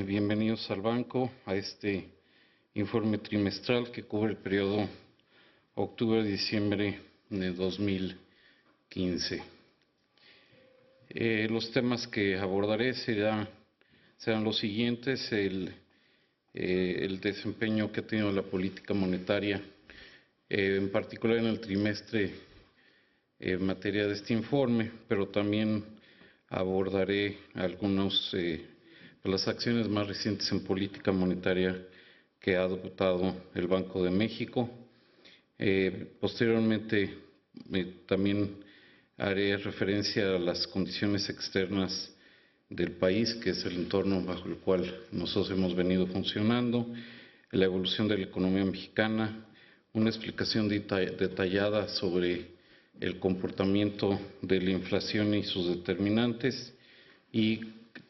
Bienvenidos al banco, a este informe trimestral que cubre el periodo octubre-diciembre de 2015. Los temas que abordaré serán los siguientes: el desempeño que ha tenido la política monetaria, en particular en el trimestre en materia de este informe, pero también abordaré algunas las acciones más recientes en política monetaria que ha adoptado el Banco de México. Posteriormente también haré referencia a las condiciones externas del país, que es el entorno bajo el cual nosotros hemos venido funcionando, la evolución de la economía mexicana, una explicación detallada sobre el comportamiento de la inflación y sus determinantes, y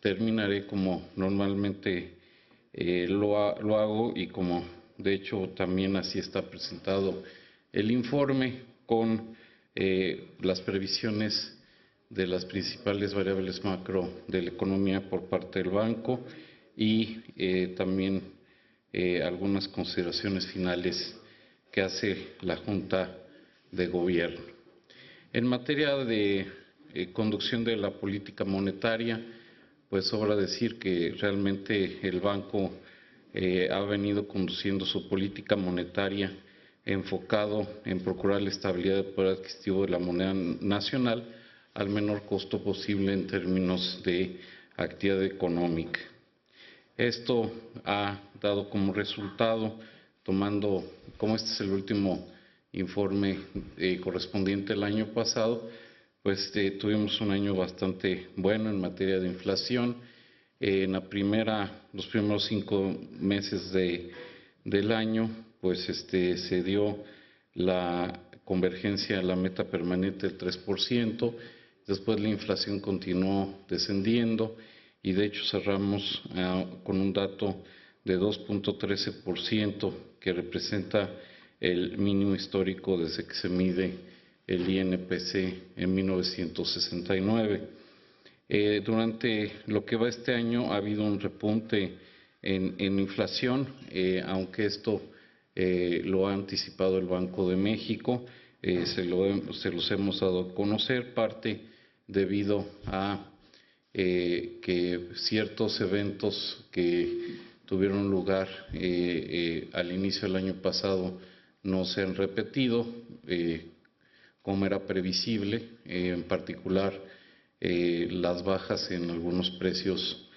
terminaré, como normalmente lo hago y como de hecho también así está presentado el informe, con las previsiones de las principales variables macro de la economía por parte del banco y también algunas consideraciones finales que hace la Junta de Gobierno. En materia de conducción de la política monetaria, pues sobra decir que realmente el banco ha venido conduciendo su política monetaria enfocado en procurar la estabilidad del poder adquisitivo de la moneda nacional al menor costo posible en términos de actividad económica. Esto ha dado como resultado, tomando, como este es el último informe correspondiente al año pasado, pues tuvimos un año bastante bueno en materia de inflación. En los primeros 5 meses del año, pues se dio la convergencia a la meta permanente del 3%, después la inflación continuó descendiendo y de hecho cerramos con un dato de 2.13%, que representa el mínimo histórico desde que se mide el INPC en 1969. Durante lo que va este año ha habido un repunte en inflación, aunque esto lo ha anticipado el Banco de México, se los hemos dado a conocer, parte debido a que ciertos eventos que tuvieron lugar al inicio del año pasado no se han repetido, como era previsible, en particular las bajas en algunos precios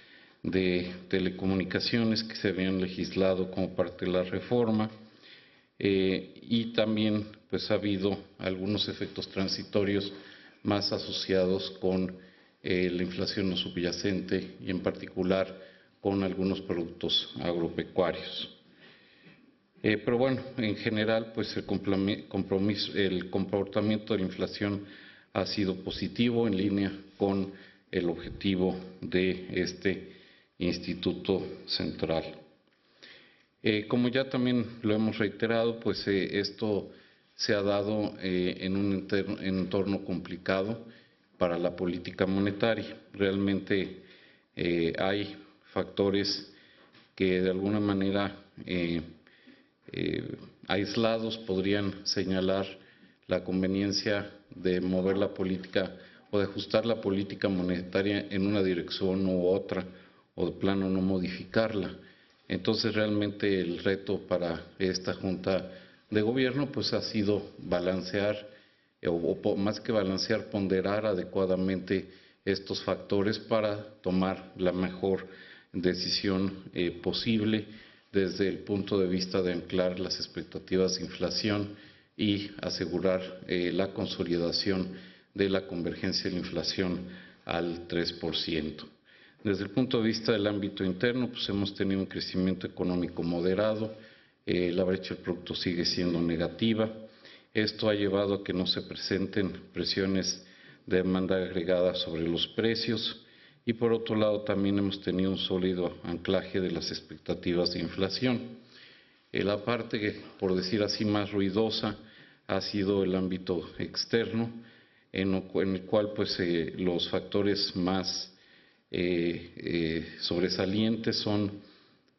de telecomunicaciones que se habían legislado como parte de la reforma, y también pues ha habido algunos efectos transitorios más asociados con la inflación no subyacente y en particular con algunos productos agropecuarios. Pero bueno, en general, pues el comportamiento de la inflación ha sido positivo, en línea con el objetivo de este Instituto Central. Como ya también lo hemos reiterado, pues esto se ha dado en un entorno complicado para la política monetaria. Realmente hay factores que de alguna manera aislados podrían señalar la conveniencia de mover la política o de ajustar la política monetaria en una dirección u otra, o de plano no modificarla. Entonces realmente el reto para esta Junta de Gobierno pues ha sido balancear, o más que balancear, ponderar adecuadamente estos factores para tomar la mejor decisión posible desde el punto de vista de anclar las expectativas de inflación y asegurar la consolidación de la convergencia de la inflación al 3%. Desde el punto de vista del ámbito interno, pues hemos tenido un crecimiento económico moderado, la brecha del producto sigue siendo negativa. Esto ha llevado a que no se presenten presiones de demanda agregada sobre los precios, y por otro lado también hemos tenido un sólido anclaje de las expectativas de inflación. La parte, por decir así, más ruidosa ha sido el ámbito externo, en el cual pues los factores más sobresalientes son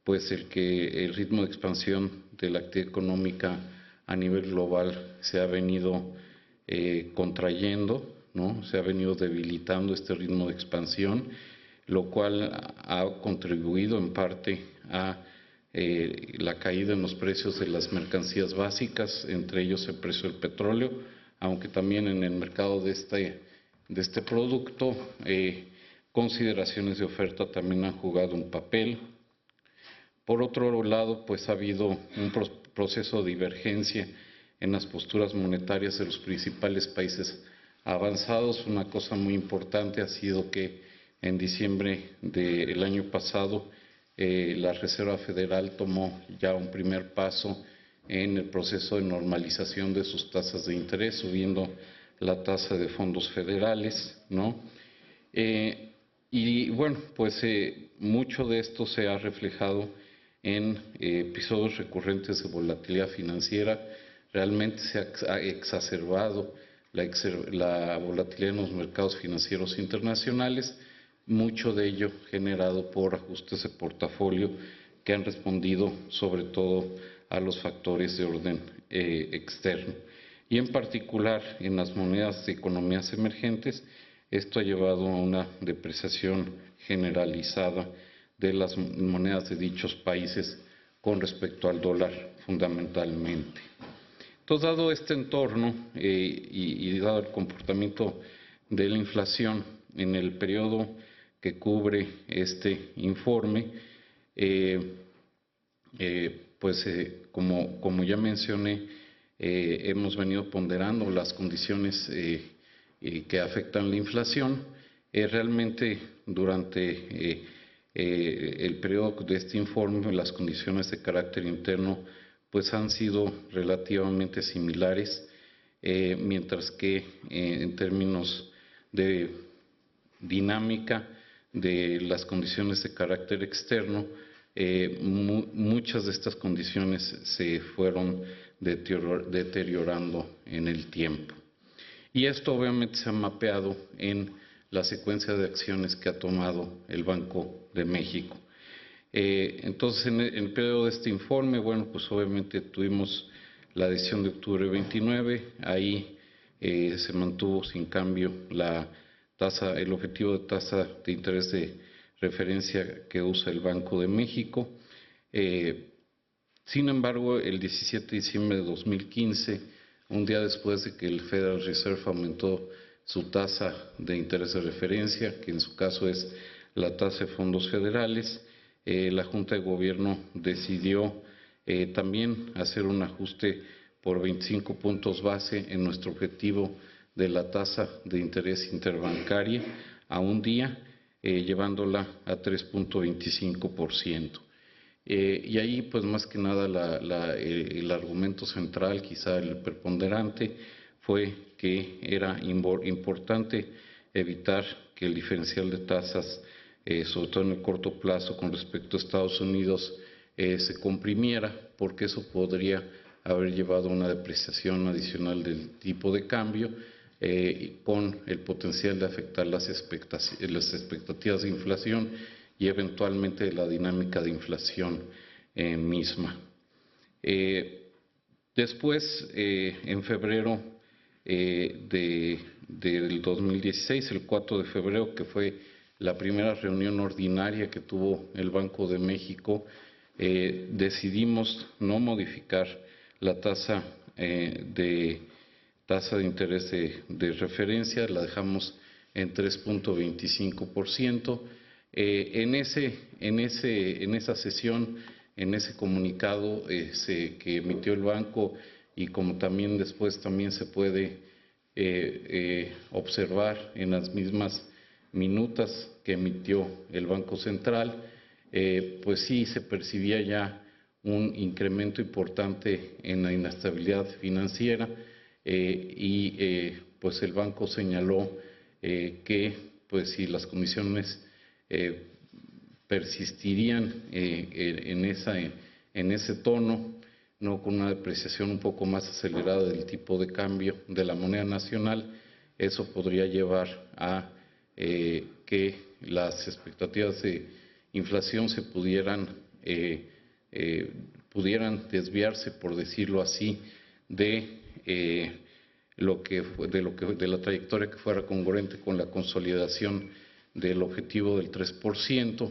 pues el ritmo de expansión de la actividad económica a nivel global se ha venido contrayendo, ¿no? Se ha venido debilitando este ritmo de expansión, lo cual ha contribuido en parte a la caída en los precios de las mercancías básicas, entre ellos el precio del petróleo, aunque también en el mercado de este producto consideraciones de oferta también han jugado un papel. Por otro lado, pues ha habido un proceso de divergencia en las posturas monetarias de los principales países avanzados. Una cosa muy importante ha sido que en diciembre del año pasado la Reserva Federal tomó ya un primer paso en el proceso de normalización de sus tasas de interés, subiendo la tasa de fondos federales, ¿no? Y bueno, pues mucho de esto se ha reflejado en episodios recurrentes de volatilidad financiera. Realmente se ha exacerbado la volatilidad en los mercados financieros internacionales, mucho de ello generado por ajustes de portafolio que han respondido sobre todo a los factores de orden externo. Y en particular en las monedas de economías emergentes, esto ha llevado a una depreciación generalizada de las monedas de dichos países con respecto al dólar fundamentalmente. Entonces, dado este entorno y dado el comportamiento de la inflación en el periodo que cubre este informe, como ya mencioné, hemos venido ponderando las condiciones que afectan la inflación. Realmente durante el periodo de este informe las condiciones de carácter interno pues han sido relativamente similares, mientras que en términos de dinámica de las condiciones de carácter externo, muchas de estas condiciones se fueron deteriorando en el tiempo. Y esto obviamente se ha mapeado en la secuencia de acciones que ha tomado el Banco de México. Entonces, en el periodo de este informe, bueno, pues obviamente tuvimos la decisión de octubre 29, ahí se mantuvo sin cambio el objetivo de tasa de interés de referencia que usa el Banco de México. Sin embargo, el 17 de diciembre de 2015, un día después de que el Federal Reserve aumentó su tasa de interés de referencia, que en su caso es la tasa de fondos federales, la Junta de Gobierno decidió también hacer un ajuste por 25 puntos base en nuestro objetivo de la tasa de interés interbancaria a un día, llevándola a 3.25%. Y ahí, pues más que nada, el argumento central, quizá el preponderante, fue que era importante evitar que el diferencial de tasas, sobre todo en el corto plazo con respecto a Estados Unidos, se comprimiera, porque eso podría haber llevado a una depreciación adicional del tipo de cambio, con el potencial de afectar las expectativas de inflación y eventualmente la dinámica de inflación misma. Después, en febrero del 2016, el 4 de febrero, que fue la primera reunión ordinaria que tuvo el Banco de México, decidimos no modificar la tasa de interés de referencia, la dejamos en 3.25%. En esa sesión, en ese comunicado que emitió el banco, y como también después también se puede observar en las mismas minutas que emitió el Banco Central, pues sí se percibía ya un incremento importante en la inestabilidad financiera, pues el banco señaló que pues si las condiciones persistirían en ese tono, no con una depreciación un poco más acelerada del tipo de cambio de la moneda nacional, eso podría llevar a que las expectativas de inflación se pudieran desviarse, por decirlo así, de la trayectoria que fuera congruente con la consolidación del objetivo del 3%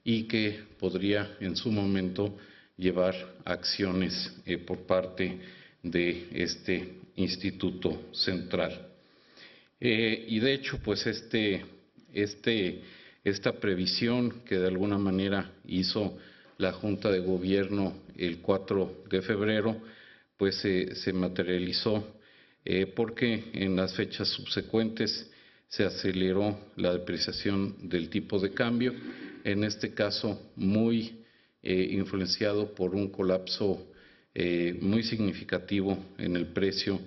y que podría en su momento llevar acciones por parte de este Instituto Central. Y de hecho, pues esta previsión que de alguna manera hizo la Junta de Gobierno el 4 de febrero, pues se materializó porque en las fechas subsecuentes se aceleró la depreciación del tipo de cambio, en este caso muy influenciado por un colapso muy significativo en el precio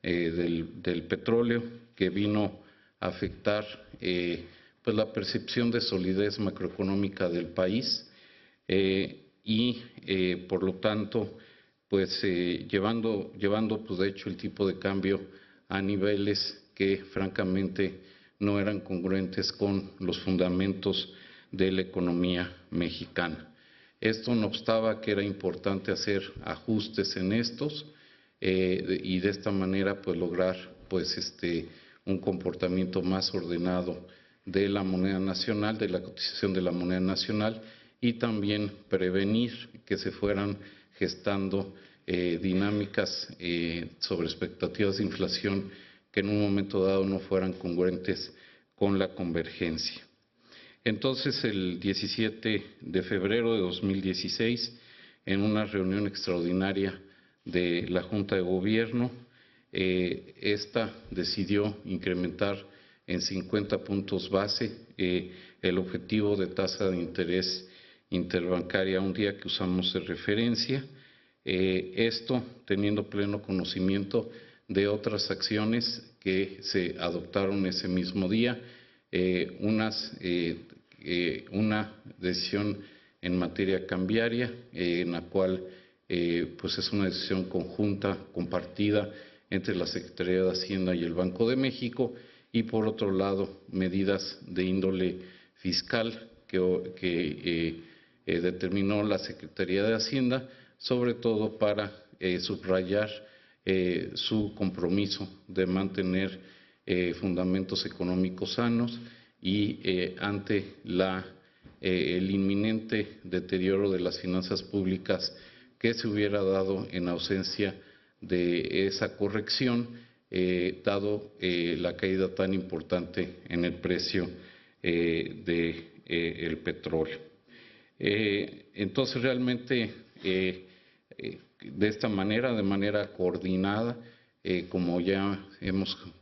del petróleo, que vino a afectar pues la percepción de solidez macroeconómica del país y por lo tanto pues llevando pues de hecho el tipo de cambio a niveles que francamente no eran congruentes con los fundamentos de la economía mexicana. Esto no obstaba que era importante hacer ajustes en estos y de esta manera pues lograr pues un comportamiento más ordenado de la moneda nacional, de la cotización de la moneda nacional, y también prevenir que se fueran gestando dinámicas sobre expectativas de inflación que en un momento dado no fueran congruentes con la convergencia. Entonces, el 17 de febrero de 2016, en una reunión extraordinaria de la Junta de Gobierno, esta decidió incrementar en 50 puntos base el objetivo de tasa de interés interbancaria un día que usamos de referencia, esto teniendo pleno conocimiento de otras acciones que se adoptaron ese mismo día, una decisión en materia cambiaria, en la cual pues es una decisión conjunta, compartida entre la Secretaría de Hacienda y el Banco de México, y por otro lado medidas de índole fiscal que determinó la Secretaría de Hacienda, sobre todo para subrayar su compromiso de mantener fundamentos económicos sanos y ante el inminente deterioro de las finanzas públicas que se hubiera dado en ausencia de esa corrección, dado la caída tan importante en el precio del petróleo. Entonces, realmente, de esta manera, de manera coordinada, como ya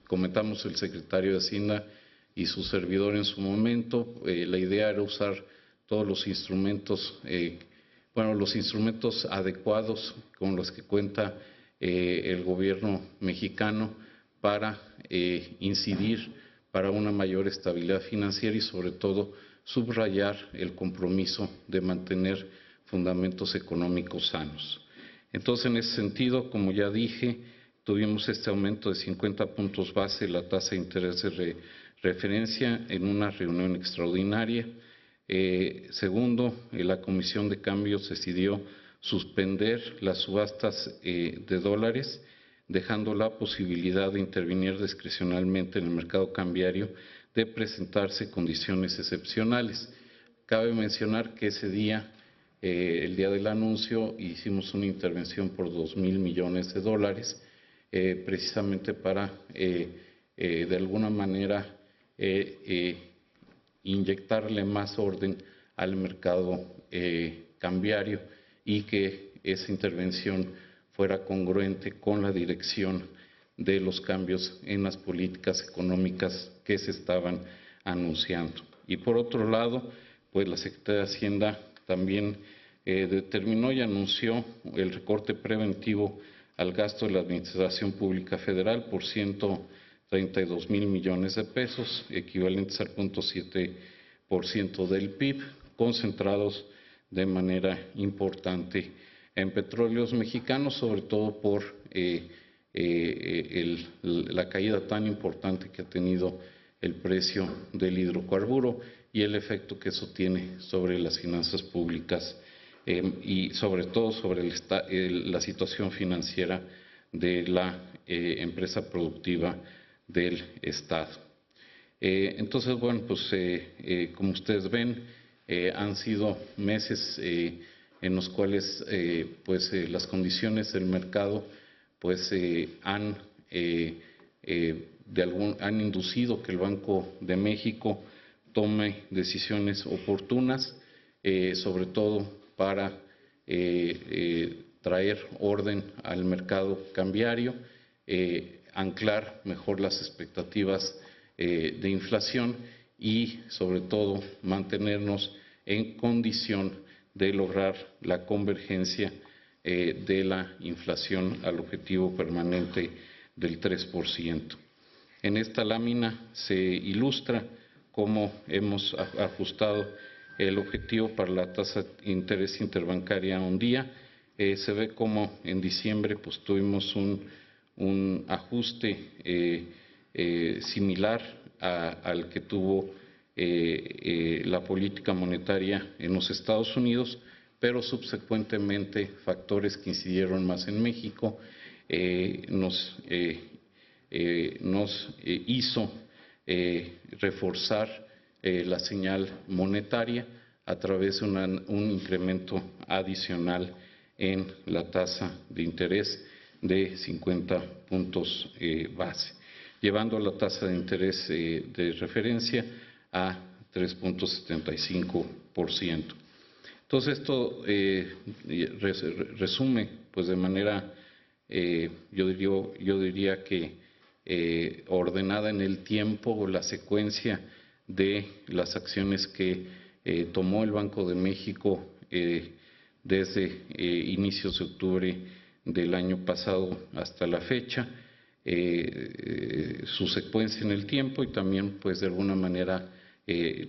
comentamos el secretario de Hacienda y su servidor en su momento, la idea era usar todos los instrumentos, los instrumentos adecuados con los que cuenta el gobierno mexicano para incidir para una mayor estabilidad financiera y sobre todo subrayar el compromiso de mantener fundamentos económicos sanos. Entonces, en ese sentido, como ya dije, tuvimos este aumento de 50 puntos base en la tasa de interés de referencia en una reunión extraordinaria. Segundo, la Comisión de Cambios decidió suspender las subastas de dólares, dejando la posibilidad de intervenir discrecionalmente en el mercado cambiario de presentarse condiciones excepcionales. Cabe mencionar que ese día, el día del anuncio, hicimos una intervención por 2,000 millones de dólares, precisamente para, de alguna manera, inyectarle más orden al mercado cambiario y que esa intervención fuera congruente con la dirección de los cambios en las políticas económicas que se estaban anunciando. Y por otro lado, pues la Secretaría de Hacienda también determinó y anunció el recorte preventivo al gasto de la Administración Pública Federal por 132,000 millones de pesos, equivalentes al 0.7% del PIB, concentrados de manera importante en petróleos mexicanos, sobre todo por la caída tan importante que ha tenido el precio del hidrocarburo, y el efecto que eso tiene sobre las finanzas públicas y sobre todo sobre la situación financiera de la empresa productiva del Estado. Entonces, bueno, pues como ustedes ven, han sido meses en los cuales las condiciones del mercado pues han inducido que el Banco de México tome decisiones oportunas, sobre todo para traer orden al mercado cambiario, anclar mejor las expectativas de inflación y sobre todo mantenernos en condición de lograr la convergencia de la inflación al objetivo permanente del 3%. En esta lámina se ilustra cómo hemos ajustado el objetivo para la tasa de interés interbancaria a un día. Se ve como en diciembre pues tuvimos un ajuste similar al que tuvo la política monetaria en los Estados Unidos, pero subsecuentemente factores que incidieron más en México nos hizo reforzar la señal monetaria a través de un incremento adicional en la tasa de interés de 50 puntos base, llevando la tasa de interés de referencia a 3.75%. Entonces, esto resume, pues de manera, yo diría que ordenada en el tiempo, la secuencia de las acciones que tomó el Banco de México desde inicios de octubre del año pasado hasta la fecha, su secuencia en el tiempo y también, pues de alguna manera,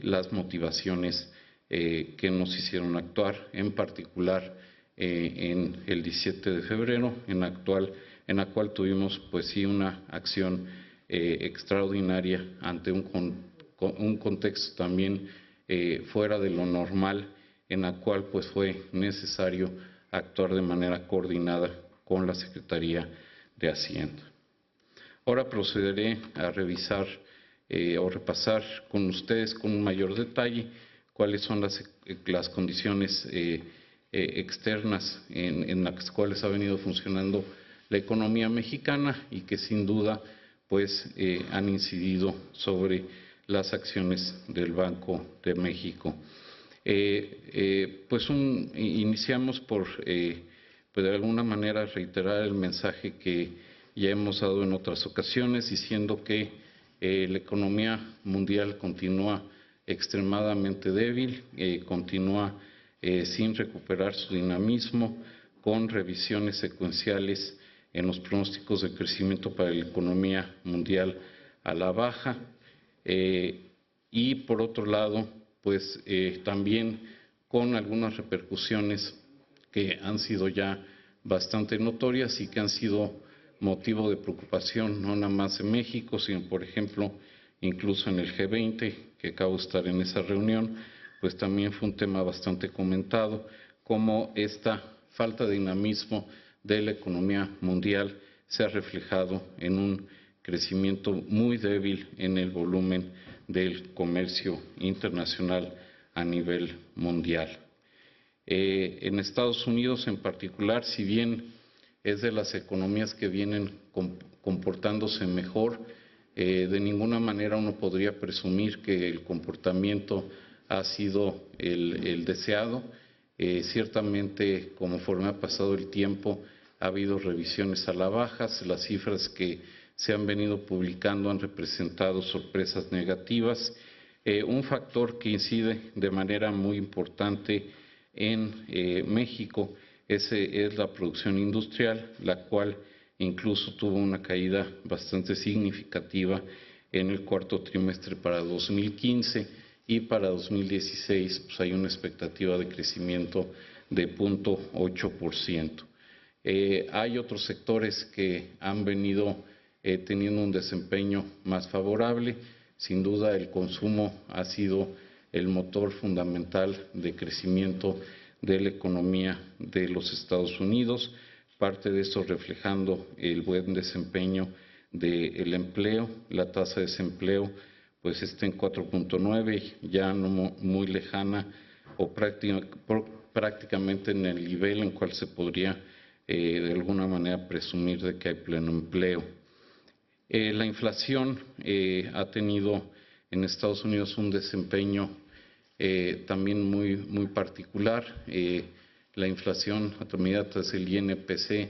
las motivaciones que nos hicieron actuar, en particular en el 17 de febrero, en la cual tuvimos pues sí una acción extraordinaria ante un contexto también fuera de lo normal, en la cual pues fue necesario actuar de manera coordinada con la Secretaría de Hacienda. Ahora procederé a revisar o repasar con ustedes con un mayor detalle cuáles son las condiciones externas en las cuales ha venido funcionando la economía mexicana y que sin duda pues han incidido sobre las acciones del Banco de México. Iniciamos por pues de alguna manera reiterar el mensaje que ya hemos dado en otras ocasiones, diciendo que la economía mundial continúa extremadamente débil, continúa sin recuperar su dinamismo, con revisiones secuenciales en los pronósticos de crecimiento para la economía mundial a la baja, y por otro lado, pues también con algunas repercusiones que han sido ya bastante notorias y que han sido motivo de preocupación no nada más en México, sino por ejemplo incluso en el G20, que acabo de estar en esa reunión, pues también fue un tema bastante comentado, como esta falta de dinamismo de la economía mundial se ha reflejado en un crecimiento muy débil en el volumen del comercio internacional a nivel mundial. En Estados Unidos en particular, si bien es de las economías que vienen comportándose mejor, de ninguna manera uno podría presumir que el comportamiento ha sido el deseado. Ciertamente, conforme ha pasado el tiempo, ha habido revisiones a la baja, las cifras que se han venido publicando han representado sorpresas negativas. Un factor que incide de manera muy importante en México es la producción industrial, la cual incluso tuvo una caída bastante significativa en el cuarto trimestre para 2015 y para 2016 pues hay una expectativa de crecimiento de 0.8%. Hay otros sectores que han venido teniendo un desempeño más favorable. Sin duda el consumo ha sido el motor fundamental de crecimiento de la economía de los Estados Unidos, parte de esto reflejando el buen desempeño del empleo. La tasa de desempleo pues está en 4.9, ya no muy lejana o prácticamente en el nivel en cual se podría de alguna manera presumir de que hay pleno empleo. La inflación ha tenido en Estados Unidos un desempeño también muy particular. La inflación medida tras el INPC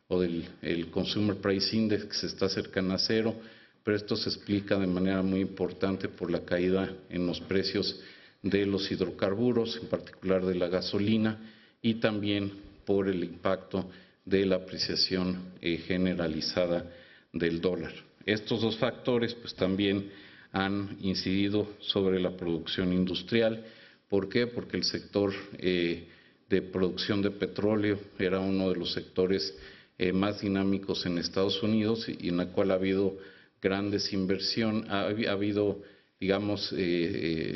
o el Consumer Price Index está cercana a cero, pero esto se explica de manera muy importante por la caída en los precios de los hidrocarburos, en particular de la gasolina, y también por el impacto de la apreciación generalizada del dólar. Estos dos factores pues también han incidido sobre la producción industrial. ¿Por qué? Porque el sector de producción de petróleo era uno de los sectores más dinámicos en Estados Unidos y en la cual ha habido grandes inversiones, ha habido, digamos,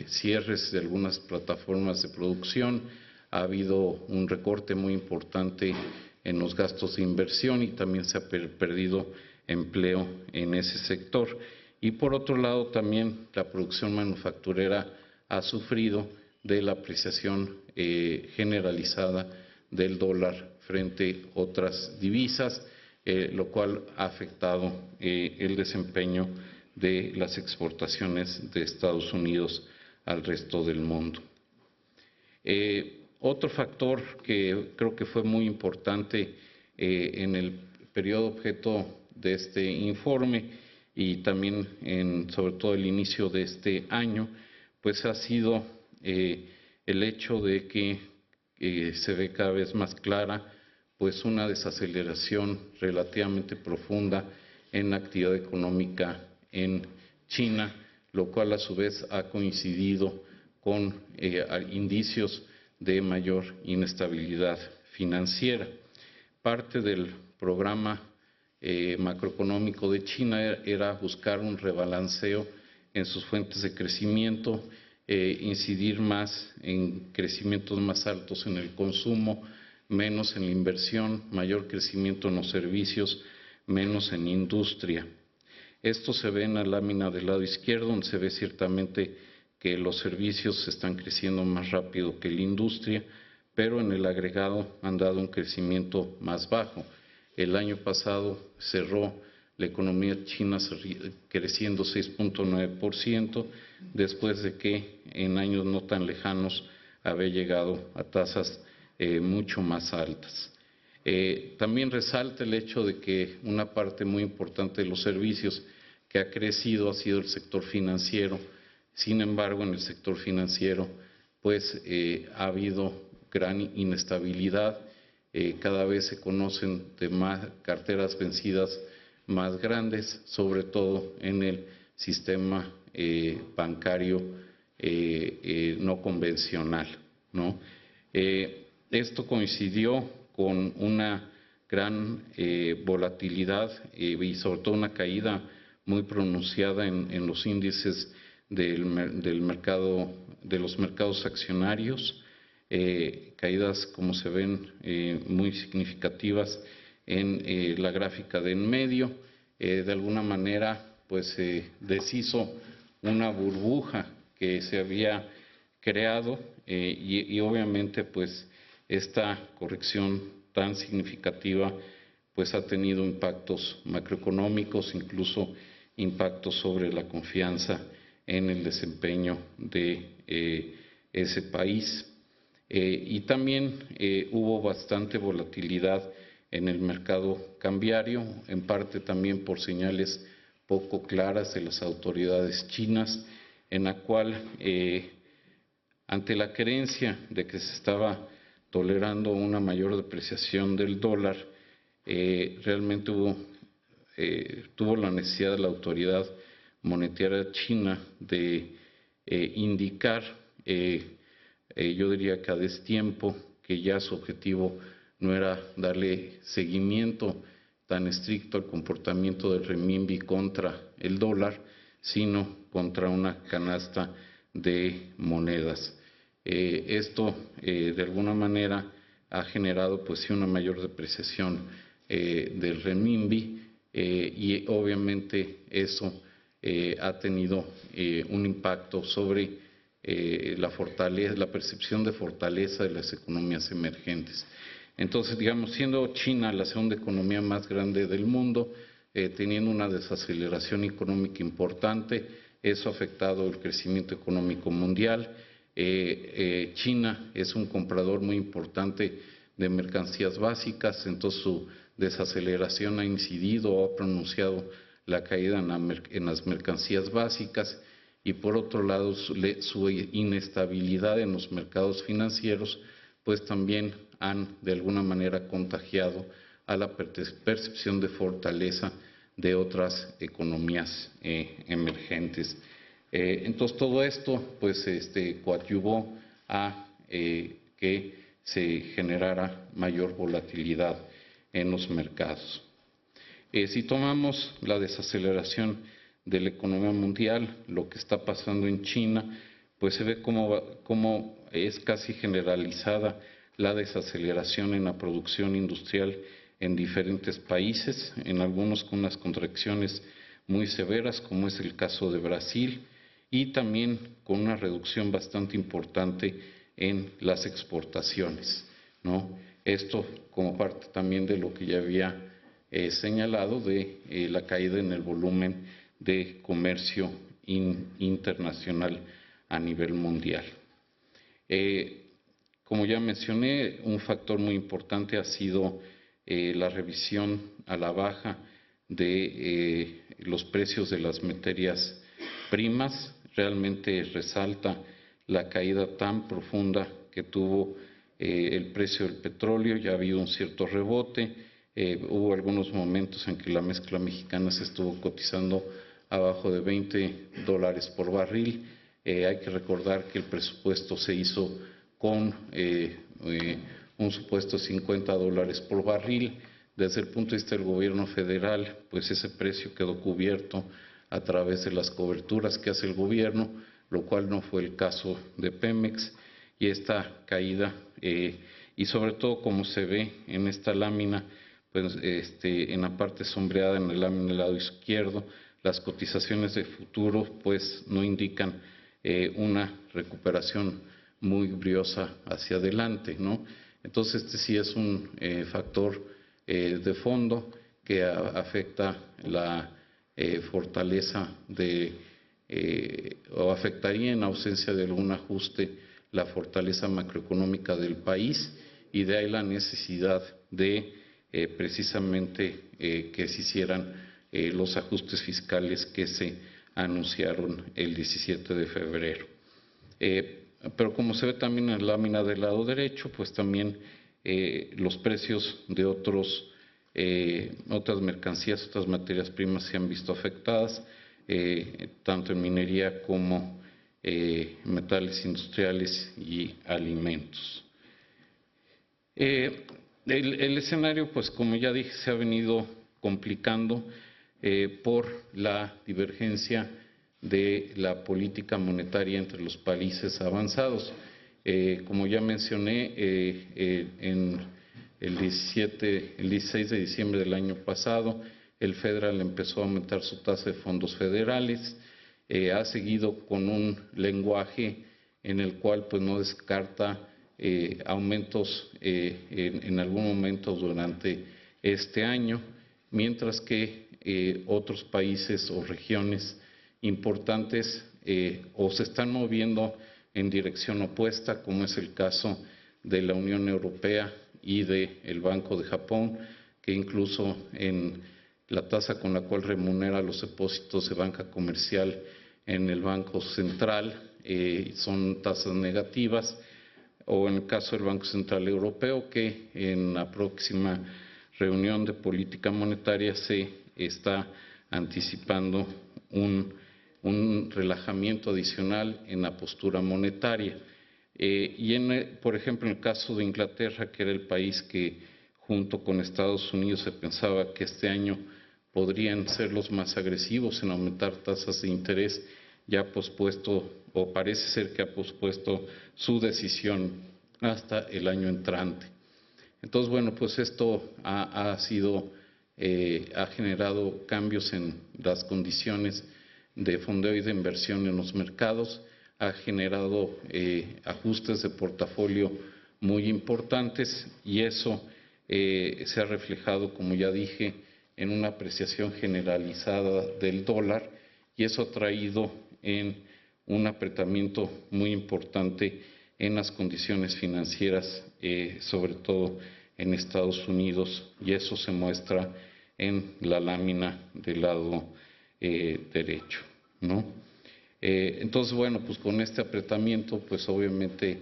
cierres de algunas plataformas de producción, ha habido un recorte muy importante en los gastos de inversión y también se ha perdido empleo en ese sector. Y por otro lado también la producción manufacturera ha sufrido de la apreciación generalizada del dólar frente a otras divisas, lo cual ha afectado el desempeño de las exportaciones de Estados Unidos al resto del mundo. Otro factor que creo que fue muy importante en el periodo objeto de este informe y también sobre todo el inicio de este año, pues ha sido el hecho de que se ve cada vez más clara pues una desaceleración relativamente profunda en la actividad económica en China, lo cual a su vez ha coincidido con indicios de mayor inestabilidad financiera. Parte del programa macroeconómico de China era buscar un rebalanceo en sus fuentes de crecimiento, incidir más en crecimientos más altos en el consumo, menos en la inversión, mayor crecimiento en los servicios, menos en industria. Esto se ve en la lámina del lado izquierdo, donde se ve ciertamente que los servicios están creciendo más rápido que la industria, pero en el agregado han dado un crecimiento más bajo. El año pasado cerró la economía china creciendo 6.9%, después de que en años no tan lejanos había llegado a tasas mucho más altas. También resalta el hecho de que una parte muy importante de los servicios que ha crecido ha sido el sector financiero. Sin embargo, en el sector financiero pues ha habido gran inestabilidad, cada vez se conocen de más carteras vencidas más grandes, sobre todo en el sistema bancario no convencional, ¿no? Esto coincidió con una gran volatilidad y sobre todo una caída muy pronunciada en los índices del mercado, de los mercados accionarios, caídas como se ven muy significativas en la gráfica de en medio. De alguna manera pues se deshizo una burbuja que se había creado y obviamente pues esta corrección tan significativa pues ha tenido impactos macroeconómicos, incluso impactos sobre la confianza en el desempeño de ese país. Y también hubo bastante volatilidad en el mercado cambiario, en parte también por señales poco claras de las autoridades chinas, en la cual ante la creencia de que se estaba tolerando una mayor depreciación del dólar, realmente tuvo la necesidad de la autoridad monetaria china de indicar, yo diría que a destiempo, que ya su objetivo no era darle seguimiento tan estricto al comportamiento del renminbi contra el dólar, sino contra una canasta de monedas. Esto de alguna manera ha generado pues sí una mayor depreciación del renminbi y obviamente eso ha tenido un impacto sobre la percepción de fortaleza de las economías emergentes. Entonces, digamos, siendo China la segunda economía más grande del mundo, teniendo una desaceleración económica importante, eso ha afectado el crecimiento económico mundial. China es un comprador muy importante de mercancías básicas, entonces su desaceleración ha incidido o ha pronunciado la caída en las mercancías básicas y por otro lado su inestabilidad en los mercados financieros pues también han de alguna manera contagiado a la percepción de fortaleza de otras economías emergentes. Entonces todo esto pues coadyuvó a que se generara mayor volatilidad en los mercados. Si tomamos la desaceleración de la economía mundial, lo que está pasando en China, pues se ve como es casi generalizada la desaceleración en la producción industrial en diferentes países, en algunos con unas contracciones muy severas, como es el caso de Brasil, y también con una reducción bastante importante en las exportaciones, ¿no? Esto como parte también de lo que ya había señalado de la caída en el volumen de comercio internacional a nivel mundial. Como ya mencioné, un factor muy importante ha sido la revisión a la baja de los precios de las materias primas. Realmente resalta la caída tan profunda que tuvo el precio del petróleo. Ya ha habido un cierto rebote. Hubo algunos momentos en que la mezcla mexicana se estuvo cotizando abajo de $20 por barril. Hay que recordar que el presupuesto se hizo con un supuesto $50 por barril. Desde el punto de vista del gobierno federal, pues ese precio quedó cubierto a través de las coberturas que hace el gobierno, lo cual no fue el caso de Pemex, y esta caída, y sobre todo como se ve en esta lámina, pues en la parte sombreada en la lámina del lado izquierdo, las cotizaciones de futuro pues no indican una recuperación muy briosa hacia adelante, ¿no? Entonces sí es un factor de fondo que afecta la fortaleza o afectaría en ausencia de algún ajuste la fortaleza macroeconómica del país, y de ahí la necesidad de precisamente que se hicieran los ajustes fiscales que se anunciaron el 17 de febrero. Pero como se ve también en la lámina del lado derecho, pues también los precios de otras mercancías, otras materias primas se han visto afectadas, tanto en minería como metales industriales y alimentos. El escenario, pues como ya dije, se ha venido complicando por la divergencia de la política monetaria entre los países avanzados. Como ya mencioné, en el 16 de diciembre del año pasado, el Federal empezó a aumentar su tasa de fondos federales, ha seguido con un lenguaje en el cual pues no descarta aumentos en algún momento durante este año, mientras que otros países o regiones importantes o se están moviendo en dirección opuesta, como es el caso de la Unión Europea y del Banco de Japón, que incluso en la tasa con la cual remunera los depósitos de banca comercial en el Banco Central son tasas negativas, o en el caso del Banco Central Europeo, que en la próxima reunión de política monetaria se está anticipando un relajamiento adicional en la postura monetaria. Por ejemplo, en el caso de Inglaterra, que era el país que junto con Estados Unidos se pensaba que este año podrían ser los más agresivos en aumentar tasas de interés, ya ha pospuesto o parece ser que ha pospuesto su decisión hasta el año entrante. Entonces, bueno, pues esto ha generado cambios en las condiciones de fondeo y de inversión en los mercados, ha generado ajustes de portafolio muy importantes y eso se ha reflejado, como ya dije, en una apreciación generalizada del dólar y eso ha traído en un apretamiento muy importante en las condiciones financieras, sobre todo en Estados Unidos, y eso se muestra en la lámina del lado derecho, ¿no? Entonces, bueno, pues con este apretamiento, pues obviamente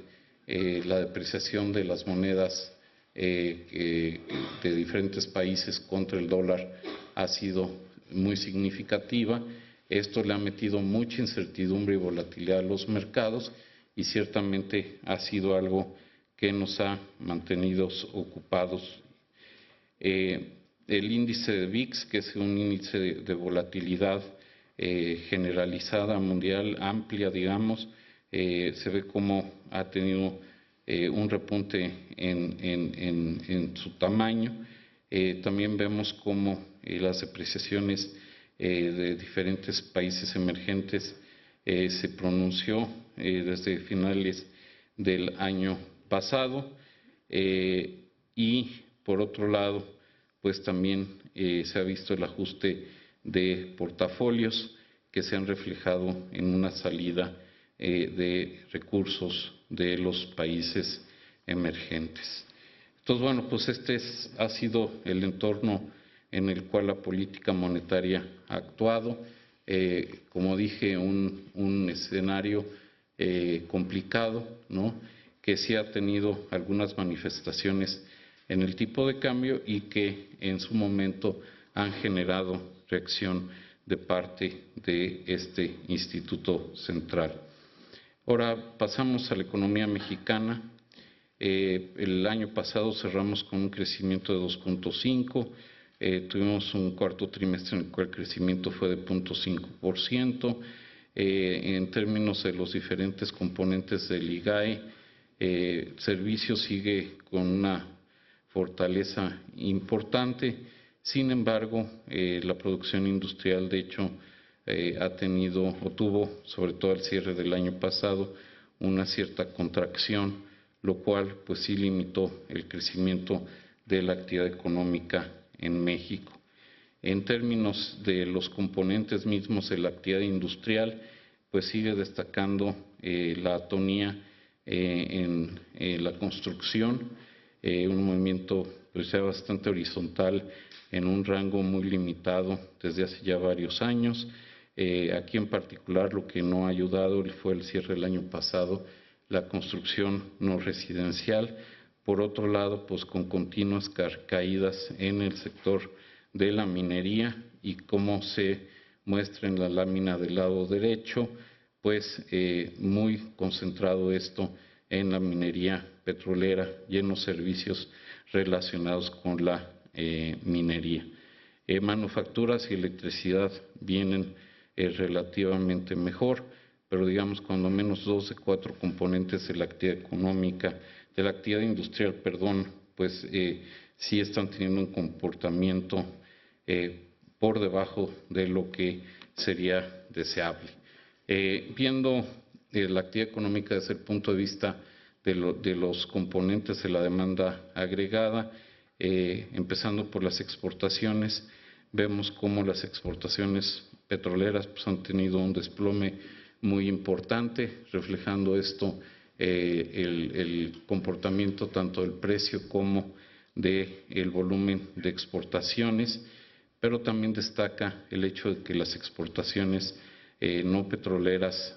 la depreciación de las monedas de diferentes países contra el dólar ha sido muy significativa. Esto le ha metido mucha incertidumbre y volatilidad a los mercados y ciertamente ha sido algo que nos ha mantenido ocupados. El índice de VIX, que es un índice de volatilidad generalizada mundial, amplia, digamos, se ve como ha tenido un repunte en su tamaño. También vemos cómo las depreciaciones de diferentes países emergentes se pronunció desde finales del año pasado y por otro lado pues también se ha visto el ajuste de portafolios que se han reflejado en una salida de recursos de los países emergentes. Entonces, bueno, pues ha sido el entorno en el cual la política monetaria ha actuado. Como dije, un escenario complicado, ¿no?, que sí ha tenido algunas manifestaciones en el tipo de cambio y que en su momento han generado reacción de parte de este Instituto Central. Ahora pasamos a la economía mexicana. El año pasado cerramos con un crecimiento de 2.5%, tuvimos un cuarto trimestre en el cual el crecimiento fue de 0.5%. En términos de los diferentes componentes del IGAE, servicios sigue con una fortaleza importante. Sin embargo, la producción industrial, de hecho, ha tenido o tuvo, sobre todo al cierre del año pasado, una cierta contracción, lo cual pues sí limitó el crecimiento de la actividad económica en México. En términos de los componentes mismos de la actividad industrial, pues sigue destacando la atonía en la construcción, un movimiento pues ya bastante horizontal en un rango muy limitado desde hace ya varios años. Aquí en particular lo que no ha ayudado fue el cierre del año pasado, la construcción no residencial. Por otro lado, pues con continuas caídas en el sector de la minería y como se muestra en la lámina del lado derecho, pues muy concentrado esto en la minería petrolera y en los servicios relacionados con la minería. Manufacturas y electricidad vienen relativamente mejor, pero digamos cuando menos 2 de 4 componentes de la actividad económica, de la actividad industrial, pues sí están teniendo un comportamiento por debajo de lo que sería deseable. Viendo la actividad económica desde el punto de vista de los componentes de la demanda agregada, empezando por las exportaciones, vemos cómo las exportaciones petroleras pues, han tenido un desplome muy importante, reflejando esto el comportamiento tanto del precio como del volumen de exportaciones, pero también destaca el hecho de que las exportaciones no petroleras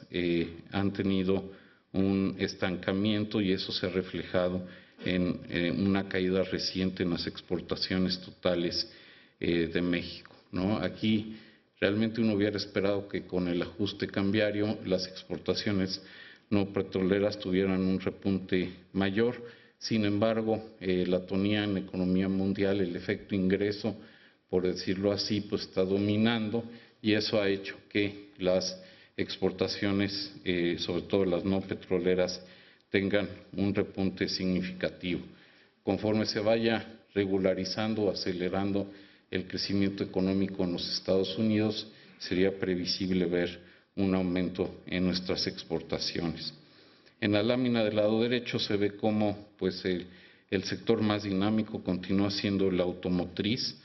han tenido un estancamiento y eso se ha reflejado en una caída reciente en las exportaciones totales de México, ¿no? Aquí realmente uno hubiera esperado que con el ajuste cambiario las exportaciones no petroleras tuvieran un repunte mayor. Sin embargo, la atonía en la economía mundial, el efecto ingreso, por decirlo así, pues está dominando y eso ha hecho que las exportaciones, sobre todo las no petroleras, tengan un repunte significativo. Conforme se vaya regularizando o acelerando el crecimiento económico en los Estados Unidos, sería previsible ver un aumento en nuestras exportaciones. En la lámina del lado derecho se ve cómo pues, el sector más dinámico continúa siendo la automotriz,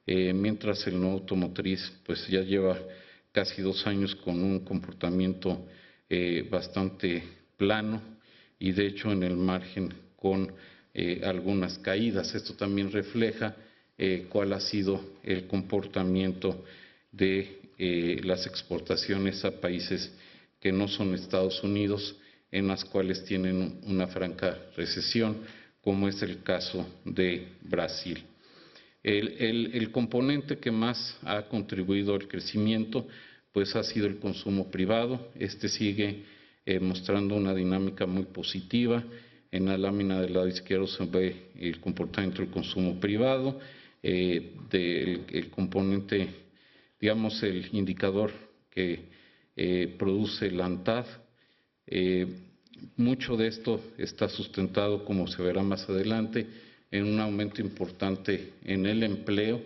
mientras el no automotriz pues, ya lleva casi 2 años con un comportamiento bastante plano y de hecho en el margen con algunas caídas. Esto también refleja cuál ha sido el comportamiento de las exportaciones a países que no son Estados Unidos, en las cuales tienen una franca recesión, como es el caso de Brasil. El componente que más ha contribuido al crecimiento pues ha sido el consumo privado. Este sigue mostrando una dinámica muy positiva. En la lámina del lado izquierdo se ve el comportamiento del consumo privado, el componente, digamos, el indicador que produce la ANTAD. Mucho de esto está sustentado, como se verá más adelante, en un aumento importante en el empleo,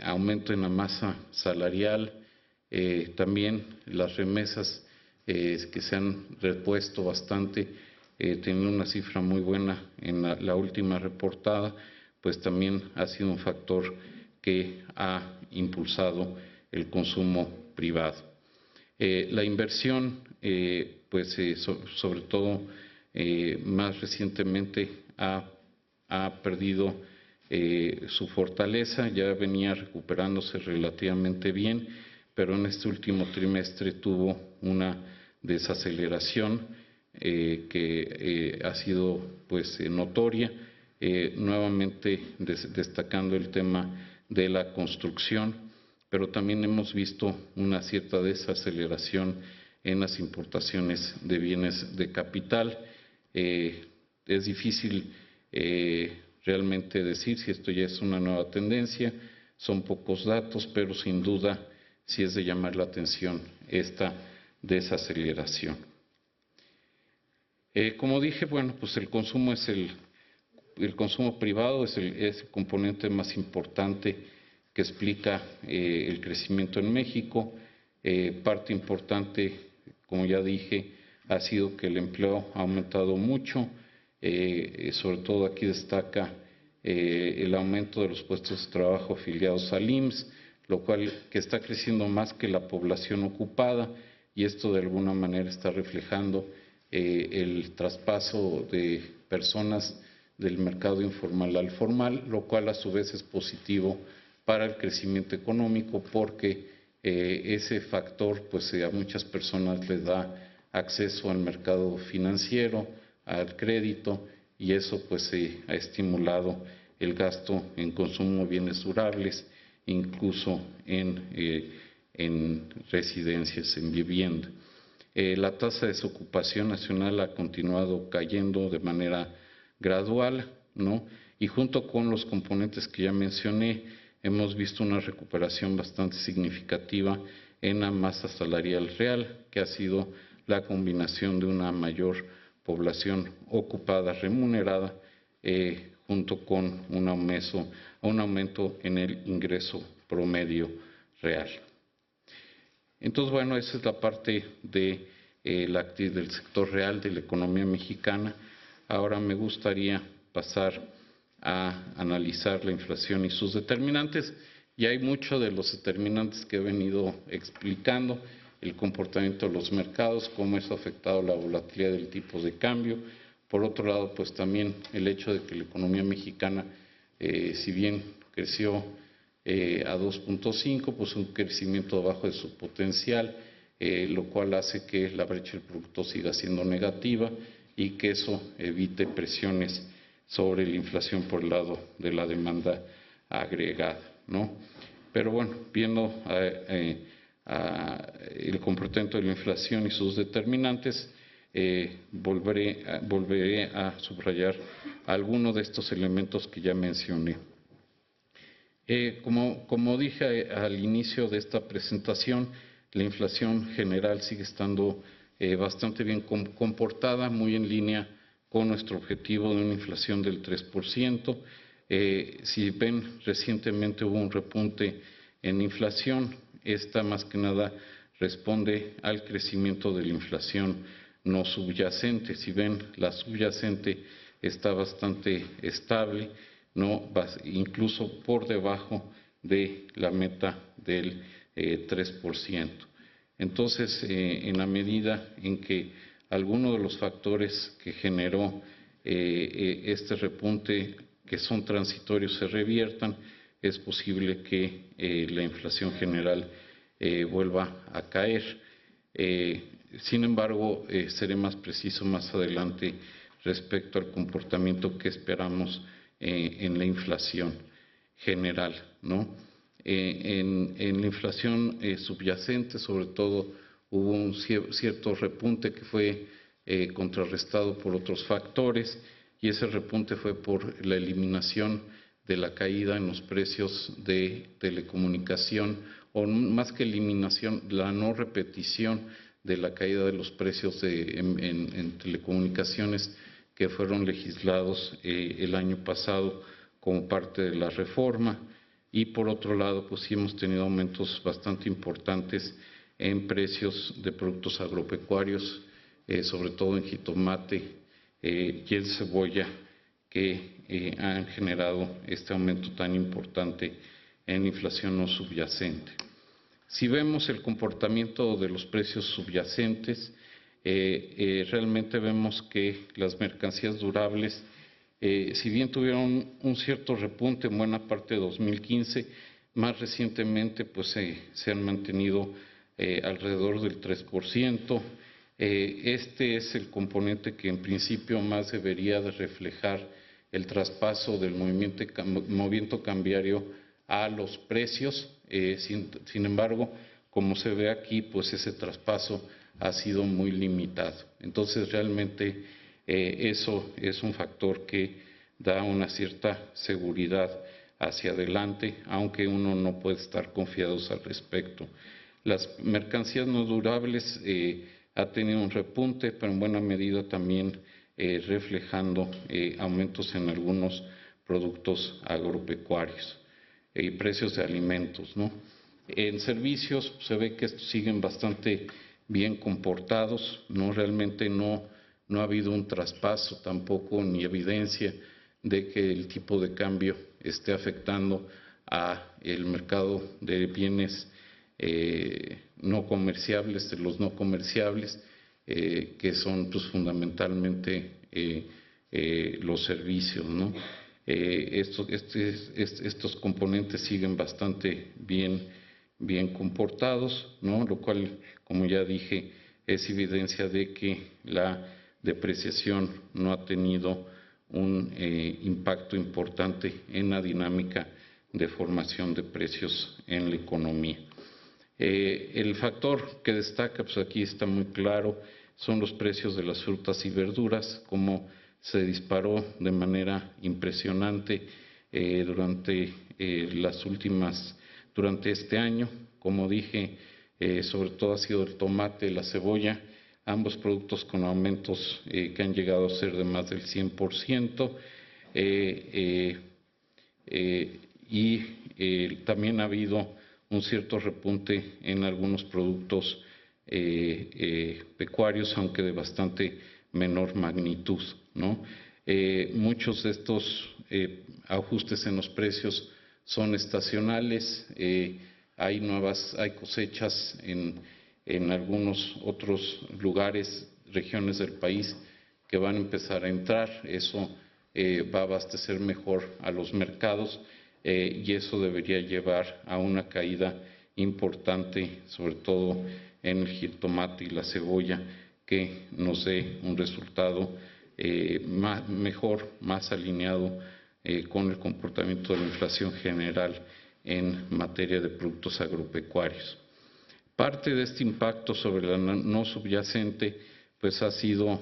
aumento en la masa salarial, también las remesas que se han repuesto bastante, teniendo una cifra muy buena en la última reportada, pues también ha sido un factor que ha impulsado el consumo privado. La inversión, sobre todo más recientemente ha perdido su fortaleza, ya venía recuperándose relativamente bien, pero en este último trimestre tuvo una desaceleración que ha sido pues notoria, nuevamente destacando el tema de la construcción, pero también hemos visto una cierta desaceleración en las importaciones de bienes de capital. Es difícil realmente decir si esto ya es una nueva tendencia, son pocos datos, pero sin duda sí es de llamar la atención esta desaceleración. Como dije, bueno, pues el consumo es el consumo privado es el componente más importante que explica el crecimiento en México. Parte importante, como ya dije, ha sido que el empleo ha aumentado mucho, sobre todo aquí destaca el aumento de los puestos de trabajo afiliados al IMSS, lo cual que está creciendo más que la población ocupada, y esto de alguna manera está reflejando el traspaso de personas del mercado informal al formal, lo cual a su vez es positivo para el crecimiento económico porque ese factor pues a muchas personas les da acceso al mercado financiero, al crédito, y eso pues ha estimulado el gasto en consumo de bienes durables, incluso en residencias, en vivienda. La tasa de desocupación nacional ha continuado cayendo de manera gradual, ¿no? Y junto con los componentes que ya mencioné, hemos visto una recuperación bastante significativa en la masa salarial real, que ha sido la combinación de una mayor población ocupada remunerada junto con un aumento en el ingreso promedio real. Entonces, bueno, esa es la parte del sector real de la economía mexicana. Ahora me gustaría pasar a analizar la inflación y sus determinantes. Y hay muchos de los determinantes que he venido explicando, el comportamiento de los mercados, cómo eso ha afectado la volatilidad del tipo de cambio. Por otro lado, pues también el hecho de que la economía mexicana, si bien creció a 2.5, pues un crecimiento debajo de su potencial, lo cual hace que la brecha del producto siga siendo negativa y que eso evite presiones sobre la inflación por el lado de la demanda agregada, ¿no? Pero bueno, viendo el comportamiento de la inflación y sus determinantes, volveré a subrayar algunos de estos elementos que ya mencioné. Como dije al inicio de esta presentación, la inflación general sigue estando bastante bien comportada, muy en línea con nuestro objetivo de una inflación del 3%. Si ven, recientemente hubo un repunte en inflación. Esta más que nada responde al crecimiento de la inflación no subyacente. Si ven, la subyacente está bastante estable, no incluso por debajo de la meta del 3%. Entonces, en la medida en que algunos de los factores que generó este repunte, que son transitorios, se reviertan, es posible que la inflación general vuelva a caer. Sin embargo, seré más preciso más adelante respecto al comportamiento que esperamos en la inflación general, ¿no? En la inflación subyacente, sobre todo, hubo un cierto repunte que fue contrarrestado por otros factores, y ese repunte fue por la eliminación de la caída en los precios de telecomunicación, o más que eliminación, la no repetición de la caída de los precios en telecomunicaciones que fueron legislados el año pasado como parte de la reforma. Y por otro lado, pues sí hemos tenido aumentos bastante importantes en precios de productos agropecuarios, sobre todo en jitomate y en cebolla, que han generado este aumento tan importante en inflación no subyacente. Si vemos el comportamiento de los precios subyacentes, realmente vemos que las mercancías durables, si bien tuvieron un cierto repunte en buena parte de 2015, más recientemente pues se han mantenido alrededor del 3%. Este es el componente que en principio más debería de reflejar el traspaso del movimiento cambiario a los precios. Sin embargo, como se ve aquí, pues ese traspaso ha sido muy limitado. Entonces, realmente eso es un factor que da una cierta seguridad hacia adelante, aunque uno no puede estar confiados al respecto. Las mercancías no durables ha tenido un repunte, pero en buena medida también reflejando aumentos en algunos productos agropecuarios y precios de alimentos, ¿no? En servicios se ve que estos siguen bastante bien comportados, ¿no? Realmente no ha habido un traspaso tampoco ni evidencia de que el tipo de cambio esté afectando a el mercado de bienes no comerciables, de los no comerciables, que son pues fundamentalmente los servicios, ¿no? Estos componentes siguen bastante bien comportados, ¿no? Lo cual, como ya dije, es evidencia de que la depreciación no ha tenido un impacto importante en la dinámica de formación de precios en la economía. El factor que destaca, pues aquí está muy claro, son los precios de las frutas y verduras, como se disparó de manera impresionante durante este año. Como dije, sobre todo ha sido el tomate, la cebolla, ambos productos con aumentos que han llegado a ser de más del 100%, y también ha habido un cierto repunte en algunos productos pecuarios, aunque de bastante menor magnitud, ¿no? Muchos de estos ajustes en los precios son estacionales. Hay cosechas en algunos otros lugares, regiones del país, que van a empezar a entrar. Eso va a abastecer mejor a los mercados, y eso debería llevar a una caída importante, sobre todo en el jitomate y la cebolla, que nos dé un resultado mejor, más alineado con el comportamiento de la inflación general en materia de productos agropecuarios. Parte de este impacto sobre la no subyacente pues ha sido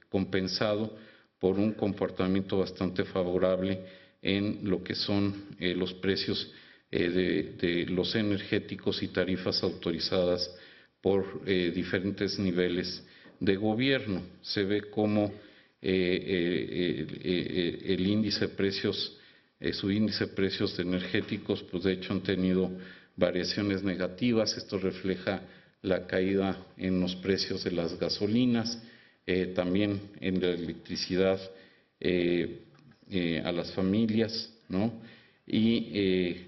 compensado por un comportamiento bastante favorable en lo que son los precios de los energéticos y tarifas autorizadas por diferentes niveles de gobierno. Se ve cómo el índice de precios, su índice de precios de energéticos, pues de hecho han tenido variaciones negativas. Esto refleja la caída en los precios de las gasolinas, también en la electricidad a las familias, ¿no? Y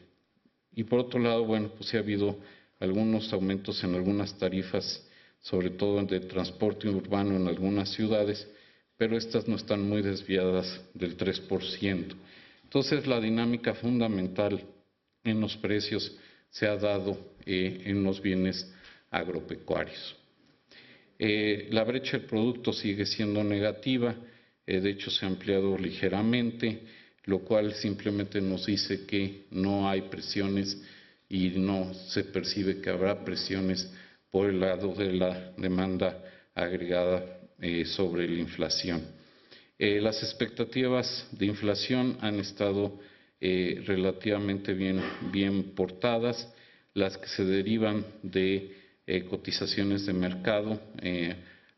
por otro lado, bueno, pues sí ha habido algunos aumentos en algunas tarifas, sobre todo de transporte urbano en algunas ciudades, pero estas no están muy desviadas del 3%. Entonces, la dinámica fundamental en los precios se ha dado en los bienes agropecuarios. La brecha del producto sigue siendo negativa, de hecho se ha ampliado ligeramente, lo cual simplemente nos dice que no hay presiones y no se percibe que habrá presiones por el lado de la demanda agregada sobre la inflación. Las expectativas de inflación han estado relativamente bien portadas, las que se derivan de cotizaciones de mercado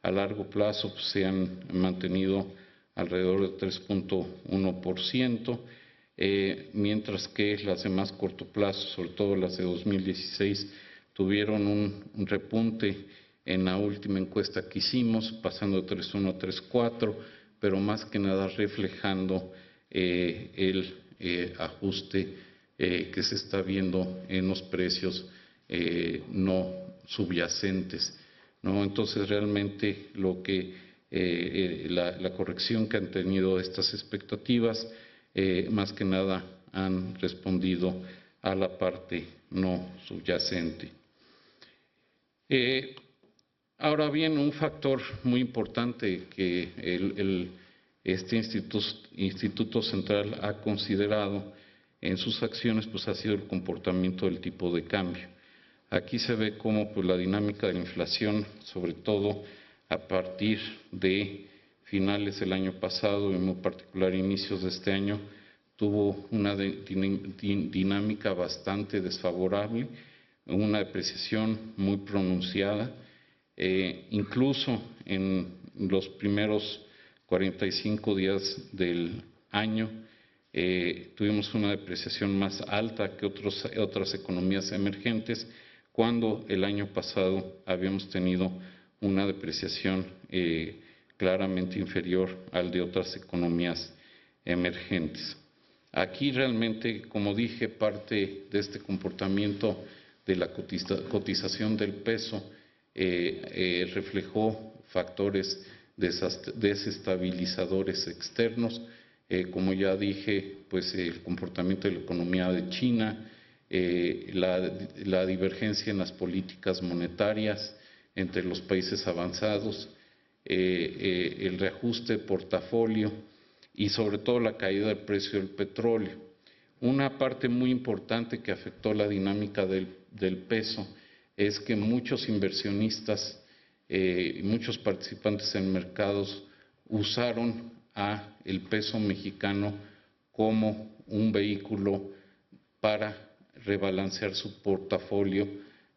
a largo plazo pues, se han mantenido alrededor del 3.1%, mientras que las de más corto plazo, sobre todo las de 2016, tuvieron un repunte en la última encuesta que hicimos, pasando de 3.1 a 3.4, pero más que nada reflejando el ajuste que se está viendo en los precios no subyacentes, ¿no? Entonces, realmente lo que la corrección que han tenido estas expectativas, más que nada han respondido a la parte no subyacente. Ahora bien, un factor muy importante que este Instituto Central ha considerado en sus acciones pues, ha sido el comportamiento del tipo de cambio. Aquí se ve cómo pues, la dinámica de la inflación, sobre todo a partir de finales del año pasado y en particular inicios de este año, tuvo una dinámica bastante desfavorable, una depreciación muy pronunciada. Incluso en los primeros 45 días del año tuvimos una depreciación más alta que otras economías emergentes, cuando el año pasado habíamos tenido una depreciación claramente inferior al de otras economías emergentes. Aquí realmente, como dije, parte de este comportamiento de la cotización del peso reflejó factores desestabilizadores externos, como ya dije, pues el comportamiento de la economía de China, la divergencia en las políticas monetarias entre los países avanzados, el reajuste de portafolio y sobre todo la caída del precio del petróleo. Una parte muy importante que afectó la dinámica del peso es que muchos inversionistas y muchos participantes en mercados usaron a el peso mexicano como un vehículo para rebalancear su portafolio,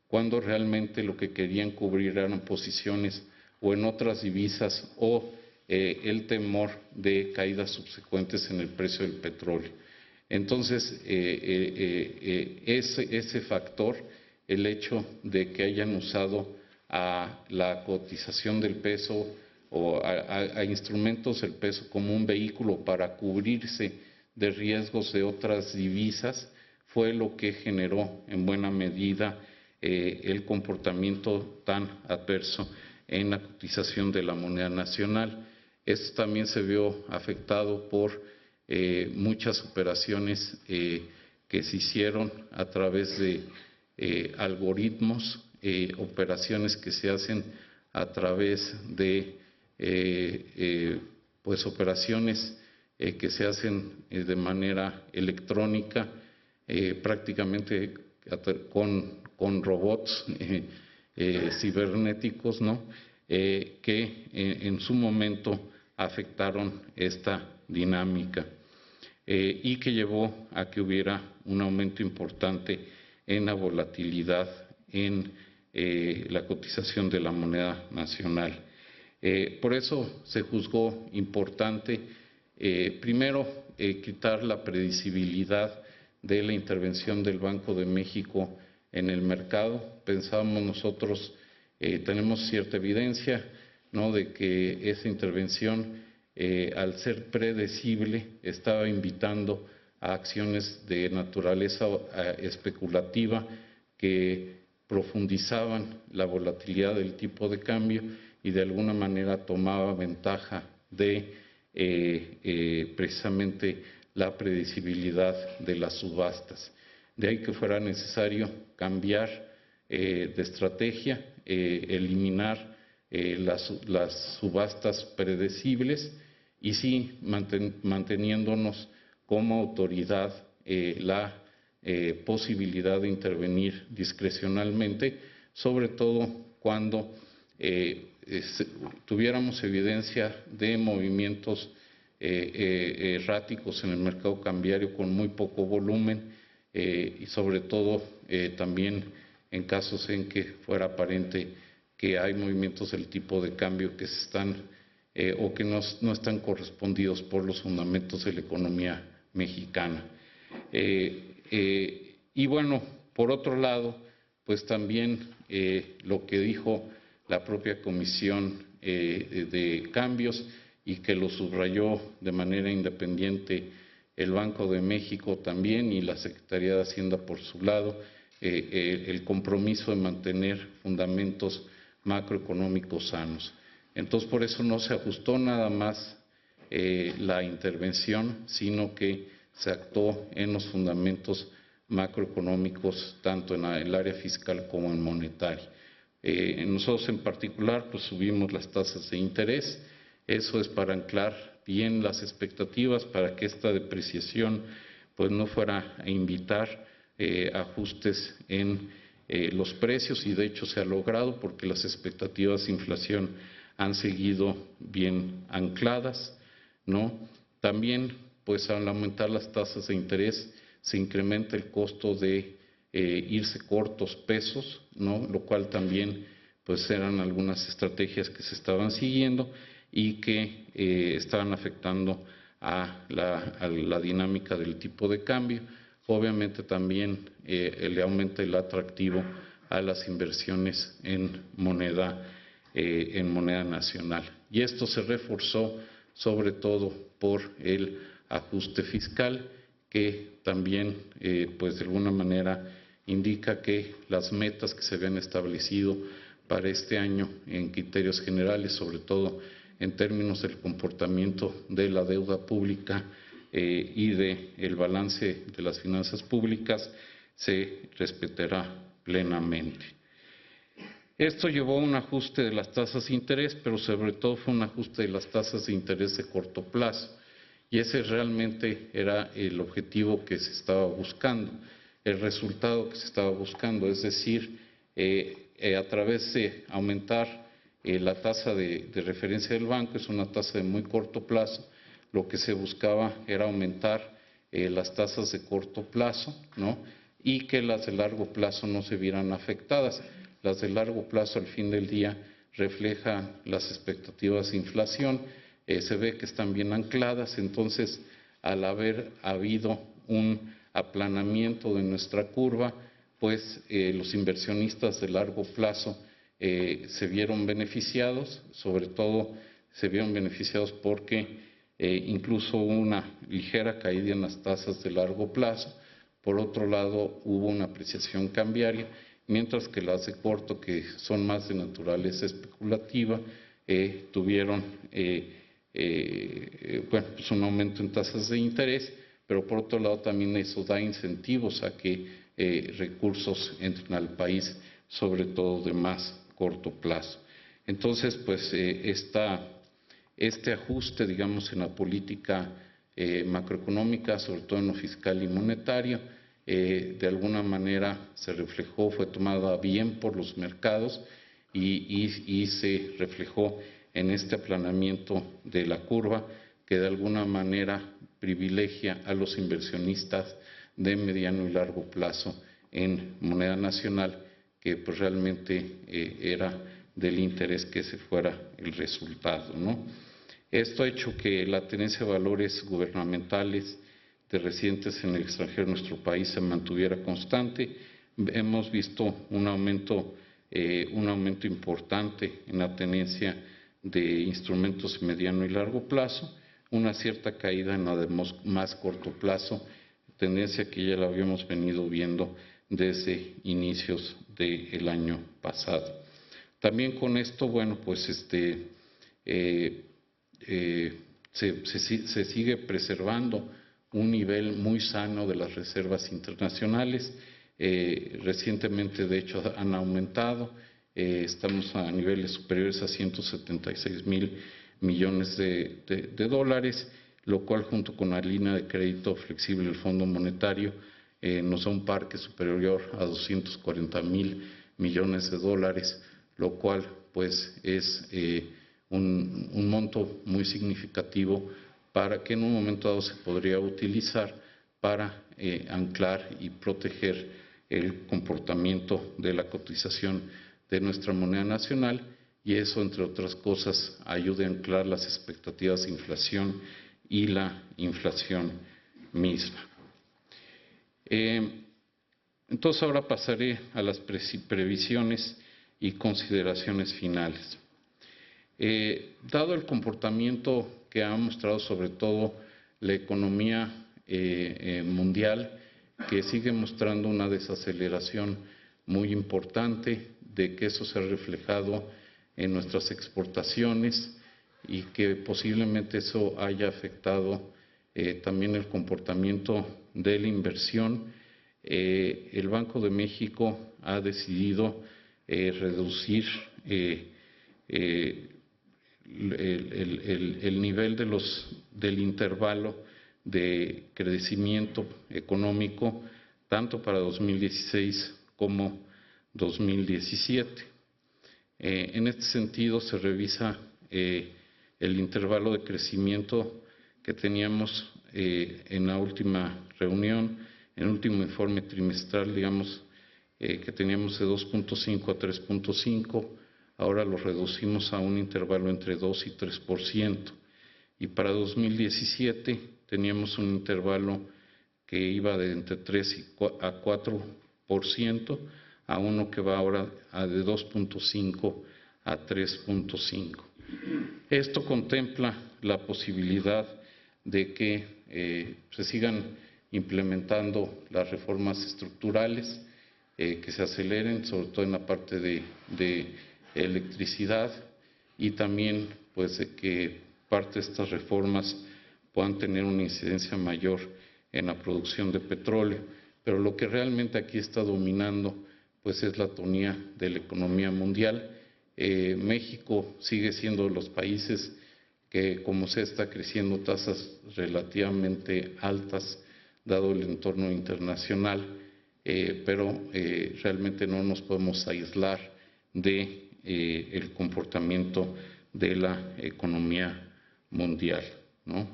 cuando realmente lo que querían cubrir eran posiciones o en otras divisas o el temor de caídas subsecuentes en el precio del petróleo. Entonces, ese factor, el hecho de que hayan usado a la cotización del peso o a instrumentos del peso como un vehículo para cubrirse de riesgos de otras divisas, fue lo que generó en buena medida el comportamiento tan adverso en la cotización de la moneda nacional. Esto también se vio afectado por muchas operaciones que se hicieron a través de algoritmos, operaciones que se hacen a través de pues operaciones que se hacen de manera electrónica, prácticamente con robots cibernéticos, ¿no? Que en su momento afectaron esta dinámica. y que llevó a que hubiera un aumento importante en la volatilidad en la cotización de la moneda nacional. Por eso se juzgó importante, primero, quitar la predecibilidad de la intervención del Banco de México en el mercado. Pensábamos nosotros, tenemos cierta evidencia, ¿no?, de que esa intervención, al ser predecible, estaba invitando a acciones de naturaleza especulativa que profundizaban la volatilidad del tipo de cambio y de alguna manera tomaba ventaja de precisamente la predecibilidad de las subastas. De ahí que fuera necesario cambiar de estrategia, eliminar las subastas predecibles y sí manteniéndonos como autoridad la posibilidad de intervenir discrecionalmente, sobre todo cuando tuviéramos evidencia de movimientos erráticos en el mercado cambiario con muy poco volumen y sobre todo también en casos en que fuera aparente que hay movimientos del tipo de cambio que se están o que no están correspondidos por los fundamentos de la economía mexicana. Y bueno, por otro lado, pues también lo que dijo la propia Comisión de Cambios y que lo subrayó de manera independiente el Banco de México también y la Secretaría de Hacienda por su lado, el compromiso de mantener fundamentos macroeconómicos sanos. Entonces, por eso no se ajustó nada más la intervención, sino que se actuó en los fundamentos macroeconómicos, tanto en el área fiscal como en monetaria. Nosotros en particular, pues subimos las tasas de interés. Eso es para anclar bien las expectativas, para que esta depreciación pues no fuera a invitar ajustes en los precios, y de hecho se ha logrado porque las expectativas de inflación han seguido bien ancladas, ¿no? También, pues al aumentar las tasas de interés, se incrementa el costo de irse cortos pesos, ¿no?, lo cual también pues eran algunas estrategias que se estaban siguiendo y que estaban afectando a la dinámica del tipo de cambio. Obviamente también le aumenta el atractivo a las inversiones en moneda nacional. Y esto se reforzó sobre todo por el ajuste fiscal, que también pues de alguna manera indica que las metas que se habían establecido para este año en criterios generales, sobre todo en términos del comportamiento de la deuda pública y del balance de las finanzas públicas, se respetará plenamente. Esto llevó a un ajuste de las tasas de interés, pero sobre todo fue un ajuste de las tasas de interés de corto plazo. Y ese realmente era el objetivo que se estaba buscando, el resultado que se estaba buscando, es decir, a través de aumentar la tasa de referencia del banco, es una tasa de muy corto plazo, lo que se buscaba era aumentar las tasas de corto plazo, ¿no?, y que las de largo plazo no se vieran afectadas. Las de largo plazo, al fin del día, reflejan las expectativas de inflación, se ve que están bien ancladas. Entonces, al haber habido un aplanamiento de nuestra curva, pues los inversionistas de largo plazo se vieron beneficiados, sobre todo se vieron beneficiados porque incluso hubo una ligera caída en las tasas de largo plazo. Por otro lado, hubo una apreciación cambiaria, mientras que las de corto, que son más de naturaleza especulativa, tuvieron bueno, pues un aumento en tasas de interés, pero por otro lado también eso da incentivos a que recursos entren al país, sobre todo de más corto plazo. Entonces, pues este ajuste, digamos, en la política macroeconómica, sobre todo en lo fiscal y monetario, de alguna manera se reflejó, fue tomada bien por los mercados y se reflejó en este aplanamiento de la curva, que de alguna manera privilegia a los inversionistas de mediano y largo plazo en moneda nacional, que pues realmente era del interés que ese fuera el resultado, ¿no? Esto ha hecho que la tenencia de valores gubernamentales de residentes en el extranjero en nuestro país se mantuviera constante. Hemos visto un aumento importante en la tenencia de instrumentos de mediano y largo plazo, una cierta caída en la de más corto plazo, tendencia que ya la habíamos venido viendo desde inicios del año pasado. También con esto, bueno, pues se sigue preservando un nivel muy sano de las reservas internacionales. Recientemente, de hecho, han aumentado. Estamos a niveles superiores a 176,000 millones de dólares, lo cual junto con la línea de crédito flexible del Fondo Monetario nos da un parque superior a 240,000 millones de dólares, lo cual pues es un monto muy significativo para que en un momento dado se podría utilizar para anclar y proteger el comportamiento de la cotización de nuestra moneda nacional, y eso, entre otras cosas, ayuda a anclar las expectativas de inflación y la inflación misma. Entonces ahora pasaré a las previsiones y consideraciones finales. Dado el comportamiento que ha mostrado sobre todo la economía mundial, que sigue mostrando una desaceleración muy importante, de que eso se ha reflejado en nuestras exportaciones y que posiblemente eso haya afectado también el comportamiento de la inversión, el Banco de México ha decidido reducir el nivel del intervalo de crecimiento económico tanto para 2016 como 2017. En este sentido se revisa el intervalo de crecimiento que teníamos en la última reunión, en el último informe trimestral, digamos, que teníamos de 2.5 a 3.5, ahora lo reducimos a un intervalo entre 2 y 3%. Y para 2017 teníamos un intervalo que iba de entre 3 a 4%, a uno que va ahora de 2.5 a 3.5. Esto contempla la posibilidad de que se sigan implementando las reformas estructurales, que se aceleren, sobre todo en la parte de electricidad, y también pues de que parte de estas reformas puedan tener una incidencia mayor en la producción de petróleo. Pero lo que realmente aquí está dominando pues es la tonía de la economía mundial. México sigue siendo de los países que, como se está creciendo tasas relativamente altas dado el entorno internacional, pero realmente no nos podemos aislar de el comportamiento de la economía mundial, ¿no?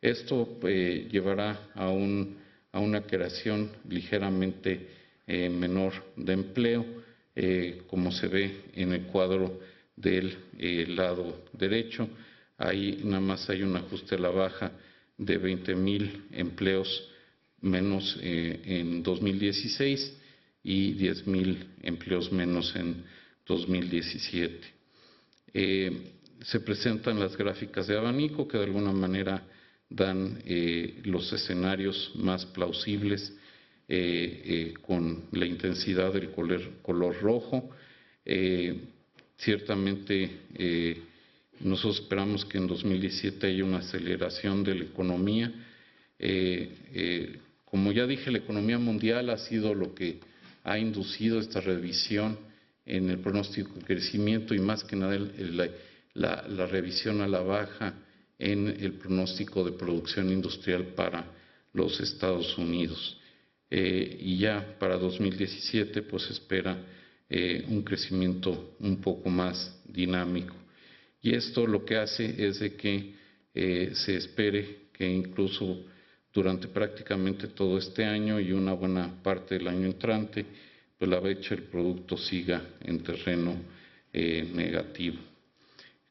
Esto llevará a una creación ligeramente menor de empleo, como se ve en el cuadro del lado derecho. Ahí nada más hay un ajuste a la baja de 20,000 empleos menos en 2016 y 10,000 empleos menos en 2017. Se presentan las gráficas de abanico que de alguna manera dan los escenarios más plausibles con la intensidad del color rojo. Ciertamente nosotros esperamos que en 2017 haya una aceleración de la economía. Como ya dije, la economía mundial ha sido lo que ha inducido esta revisión en el pronóstico de crecimiento, y más que nada la revisión a la baja en el pronóstico de producción industrial para los Estados Unidos. Y ya para 2017 pues se espera un crecimiento un poco más dinámico. Y esto lo que hace es de que se espere que incluso durante prácticamente todo este año y una buena parte del año entrante, pues la brecha del producto siga en terreno negativo.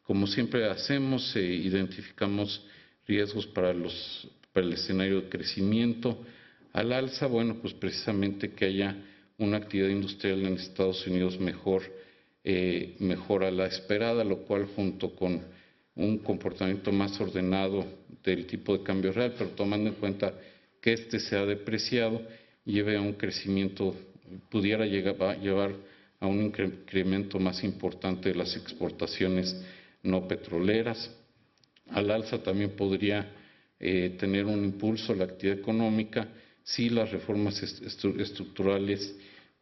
Como siempre hacemos, identificamos riesgos para el escenario de crecimiento al alza, bueno, pues precisamente que haya una actividad industrial en Estados Unidos mejor a la esperada, lo cual junto con un comportamiento más ordenado del tipo de cambio real, pero tomando en cuenta que este se ha depreciado, lleve a un crecimiento, pudiera llevar a un incremento más importante de las exportaciones no petroleras. Al alza también podría tener un impulso la actividad económica si las reformas estructurales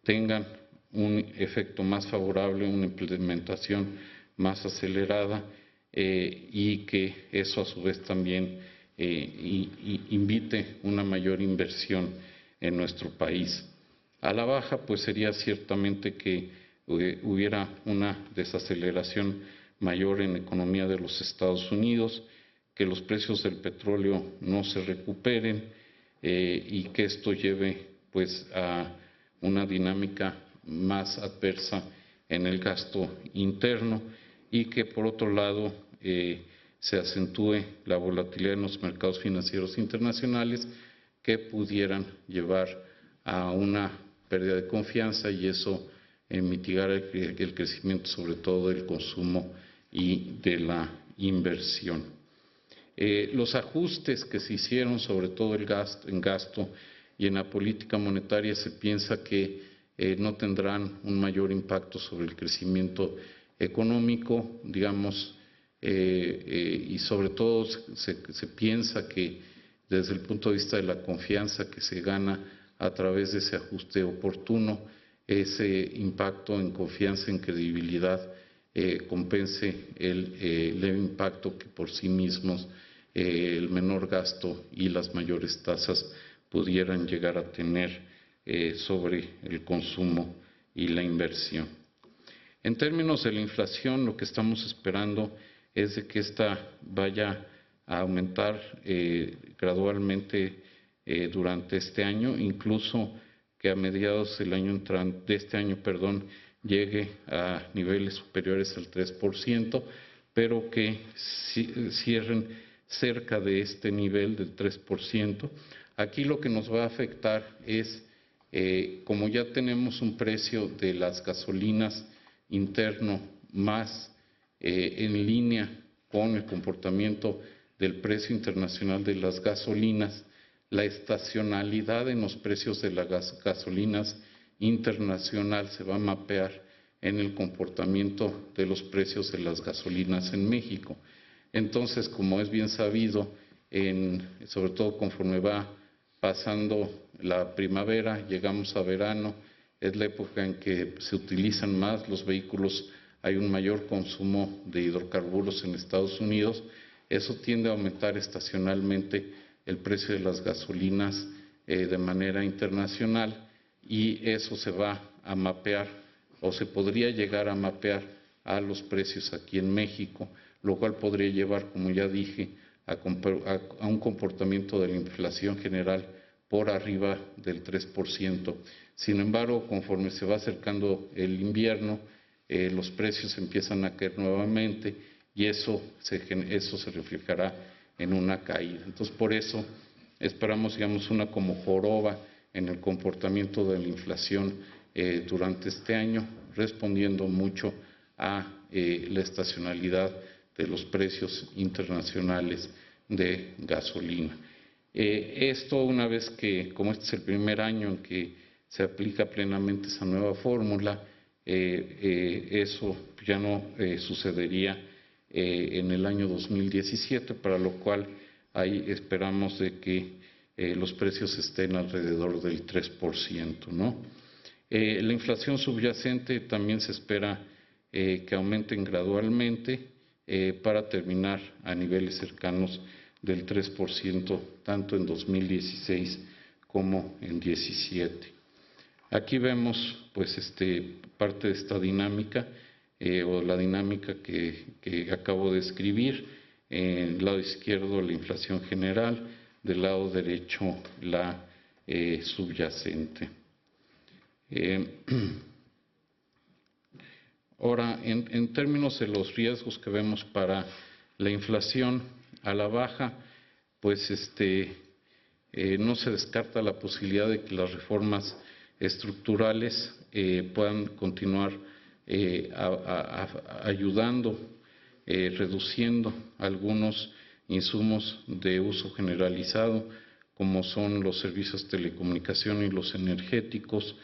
tengan un efecto más favorable, una implementación más acelerada y que eso a su vez también invite una mayor inversión en nuestro país. A la baja, pues sería ciertamente que hubiera una desaceleración mayor en la economía de los Estados Unidos, que los precios del petróleo no se recuperen y que esto lleve pues a una dinámica más adversa en el gasto interno y que por otro lado se acentúe la volatilidad en los mercados financieros internacionales que pudieran llevar a una pérdida de confianza y eso mitigar el crecimiento sobre todo del consumo y de la inversión. Los ajustes que se hicieron, sobre todo en gasto y en la política monetaria, se piensa que no tendrán un mayor impacto sobre el crecimiento económico, digamos, y sobre todo se piensa que desde el punto de vista de la confianza que se gana a través de ese ajuste oportuno, ese impacto en confianza, en credibilidad, compense el leve impacto que por sí mismos el menor gasto y las mayores tasas pudieran llegar a tener sobre el consumo y la inversión. En términos de la inflación, lo que estamos esperando es de que ésta vaya a aumentar gradualmente durante este año, incluso que a mediados del año entrante, de este año, llegue a niveles superiores al 3%, pero que cierren cerca de este nivel del 3%. Aquí lo que nos va a afectar es, como ya tenemos un precio de las gasolinas interno más en línea con el comportamiento del precio internacional de las gasolinas, la estacionalidad en los precios de las gasolinas internacional se va a mapear en el comportamiento de los precios de las gasolinas en México. Entonces, como es bien sabido, sobre todo conforme va pasando la primavera, llegamos a verano, es la época en que se utilizan más los vehículos, hay un mayor consumo de hidrocarburos en Estados Unidos, eso tiende a aumentar estacionalmente el precio de las gasolinas de manera internacional y eso se va a mapear o se podría llegar a mapear a los precios aquí en México, lo cual podría llevar, como ya dije, a un comportamiento de la inflación general por arriba del 3%. Sin embargo, conforme se va acercando el invierno, los precios empiezan a caer nuevamente y eso se reflejará en una caída. Entonces, por eso esperamos, digamos, una como joroba en el comportamiento de la inflación durante este año, respondiendo mucho a la estacionalidad de los precios internacionales de gasolina. Esto una vez que, como este es el primer año en que se aplica plenamente esa nueva fórmula, eso ya no sucedería en el año 2017, para lo cual ahí esperamos de que los precios estén alrededor del 3%, ¿no? La inflación subyacente también se espera que aumenten gradualmente para terminar a niveles cercanos del 3%, tanto en 2016 como en 2017. Aquí vemos pues parte de esta dinámica o la dinámica que acabo de escribir. del lado izquierdo la inflación general, del lado derecho la subyacente. Ahora, en términos de los riesgos que vemos para la inflación a la baja, pues no se descarta la posibilidad de que las reformas estructurales puedan continuar ayudando, reduciendo algunos insumos de uso generalizado, como son los servicios de telecomunicación y los energéticos,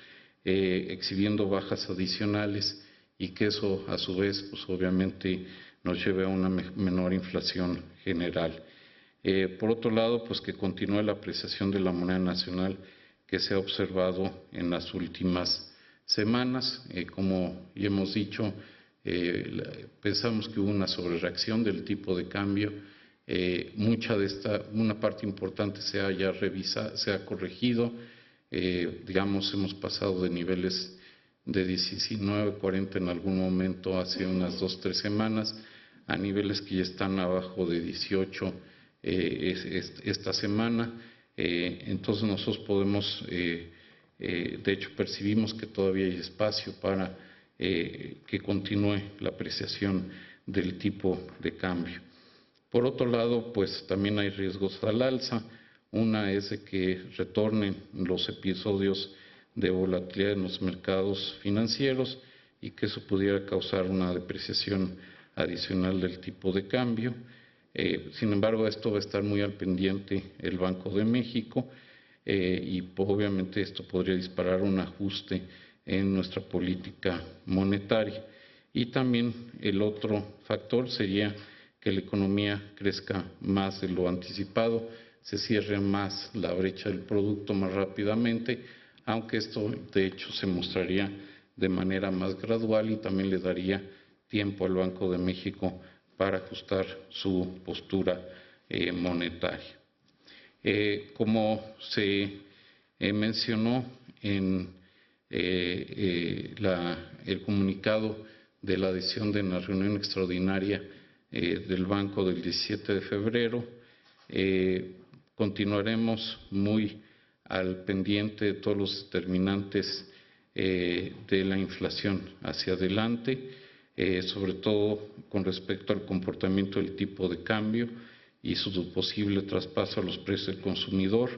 exhibiendo bajas adicionales, y que eso a su vez pues obviamente nos lleve a una menor inflación general. Por otro lado, pues que continúe la apreciación de la moneda nacional que se ha observado en las últimas semanas. Como ya hemos dicho, pensamos que hubo una sobrereacción del tipo de cambio. Una parte importante se ha corregido. Digamos, hemos pasado de niveles de 19.40 en algún momento hace unas 2-3 semanas a niveles que ya están abajo de 18 esta semana. Entonces nosotros podemos, de hecho percibimos que todavía hay espacio para que continúe la apreciación del tipo de cambio. Por otro lado, pues también hay riesgos al alza. Una es de que retornen los episodios de volatilidad en los mercados financieros y que eso pudiera causar una depreciación adicional del tipo de cambio. Sin embargo, esto va a estar muy al pendiente el Banco de México y obviamente esto podría disparar un ajuste en nuestra política monetaria. Y también el otro factor sería que la economía crezca más de lo anticipado, se cierre más la brecha del producto más rápidamente, aunque esto de hecho se mostraría de manera más gradual y también le daría tiempo al Banco de México para ajustar su postura monetaria. Como se mencionó en el comunicado de la decisión de la reunión extraordinaria del Banco del 17 de febrero, continuaremos muy al pendiente de todos los determinantes de la inflación hacia adelante, sobre todo con respecto al comportamiento del tipo de cambio y su posible traspaso a los precios del consumidor,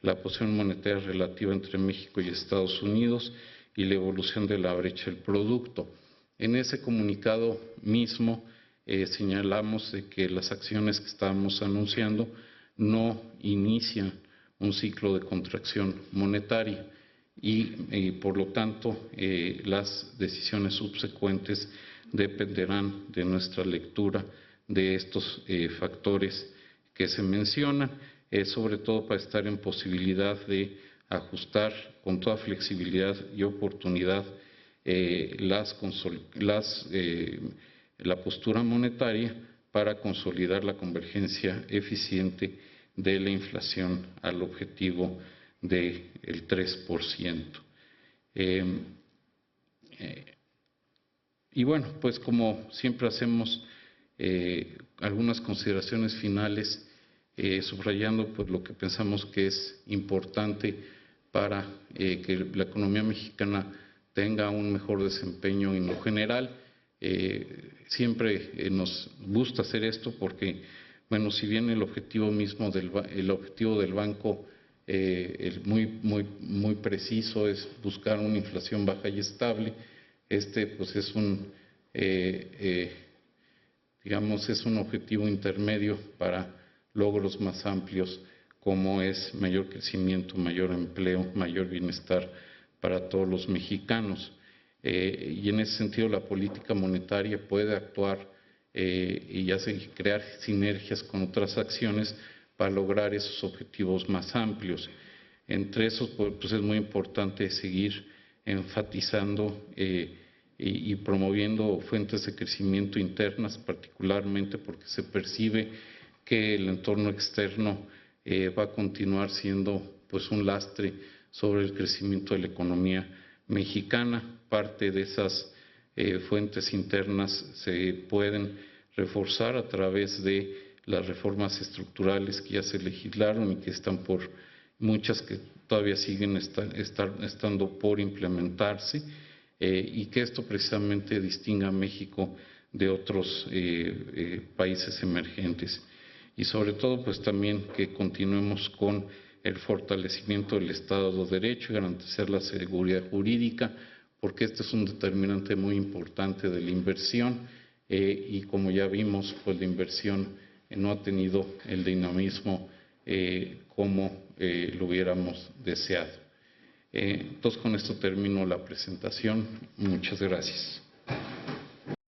la posición monetaria relativa entre México y Estados Unidos y la evolución de la brecha del producto. En ese comunicado mismo señalamos de que las acciones que estábamos anunciando no inician un ciclo de contracción monetaria y por lo tanto las decisiones subsecuentes dependerán de nuestra lectura de estos factores que se mencionan, sobre todo para estar en posibilidad de ajustar con toda flexibilidad y oportunidad la postura monetaria para consolidar la convergencia eficiente de la inflación al objetivo del 3%. Y bueno, pues como siempre hacemos algunas consideraciones finales, subrayando pues lo que pensamos que es importante para que la economía mexicana tenga un mejor desempeño en lo general. Siempre nos gusta hacer esto porque, bueno, si bien el objetivo mismo el objetivo del banco muy preciso es buscar una inflación baja y estable, pues es digamos, es un objetivo intermedio para logros más amplios como es mayor crecimiento, mayor empleo, mayor bienestar para todos los mexicanos. Y en ese sentido la política monetaria puede actuar y crear sinergias con otras acciones para lograr esos objetivos más amplios. Entre esos, pues es muy importante seguir enfatizando y promoviendo fuentes de crecimiento internas, particularmente porque se percibe que el entorno externo va a continuar siendo pues un lastre sobre el crecimiento de la economía mexicana. Parte de esas fuentes internas se pueden reforzar a través de las reformas estructurales que ya se legislaron y que están por, muchas que todavía siguen estando por implementarse, y que esto precisamente distinga a México de otros países emergentes. Y sobre todo, pues también que continuemos con el fortalecimiento del Estado de Derecho y garantizar la seguridad jurídica, porque este es un determinante muy importante de la inversión, y como ya vimos, pues la inversión no ha tenido el dinamismo como lo hubiéramos deseado. Entonces, con esto termino la presentación. Muchas gracias.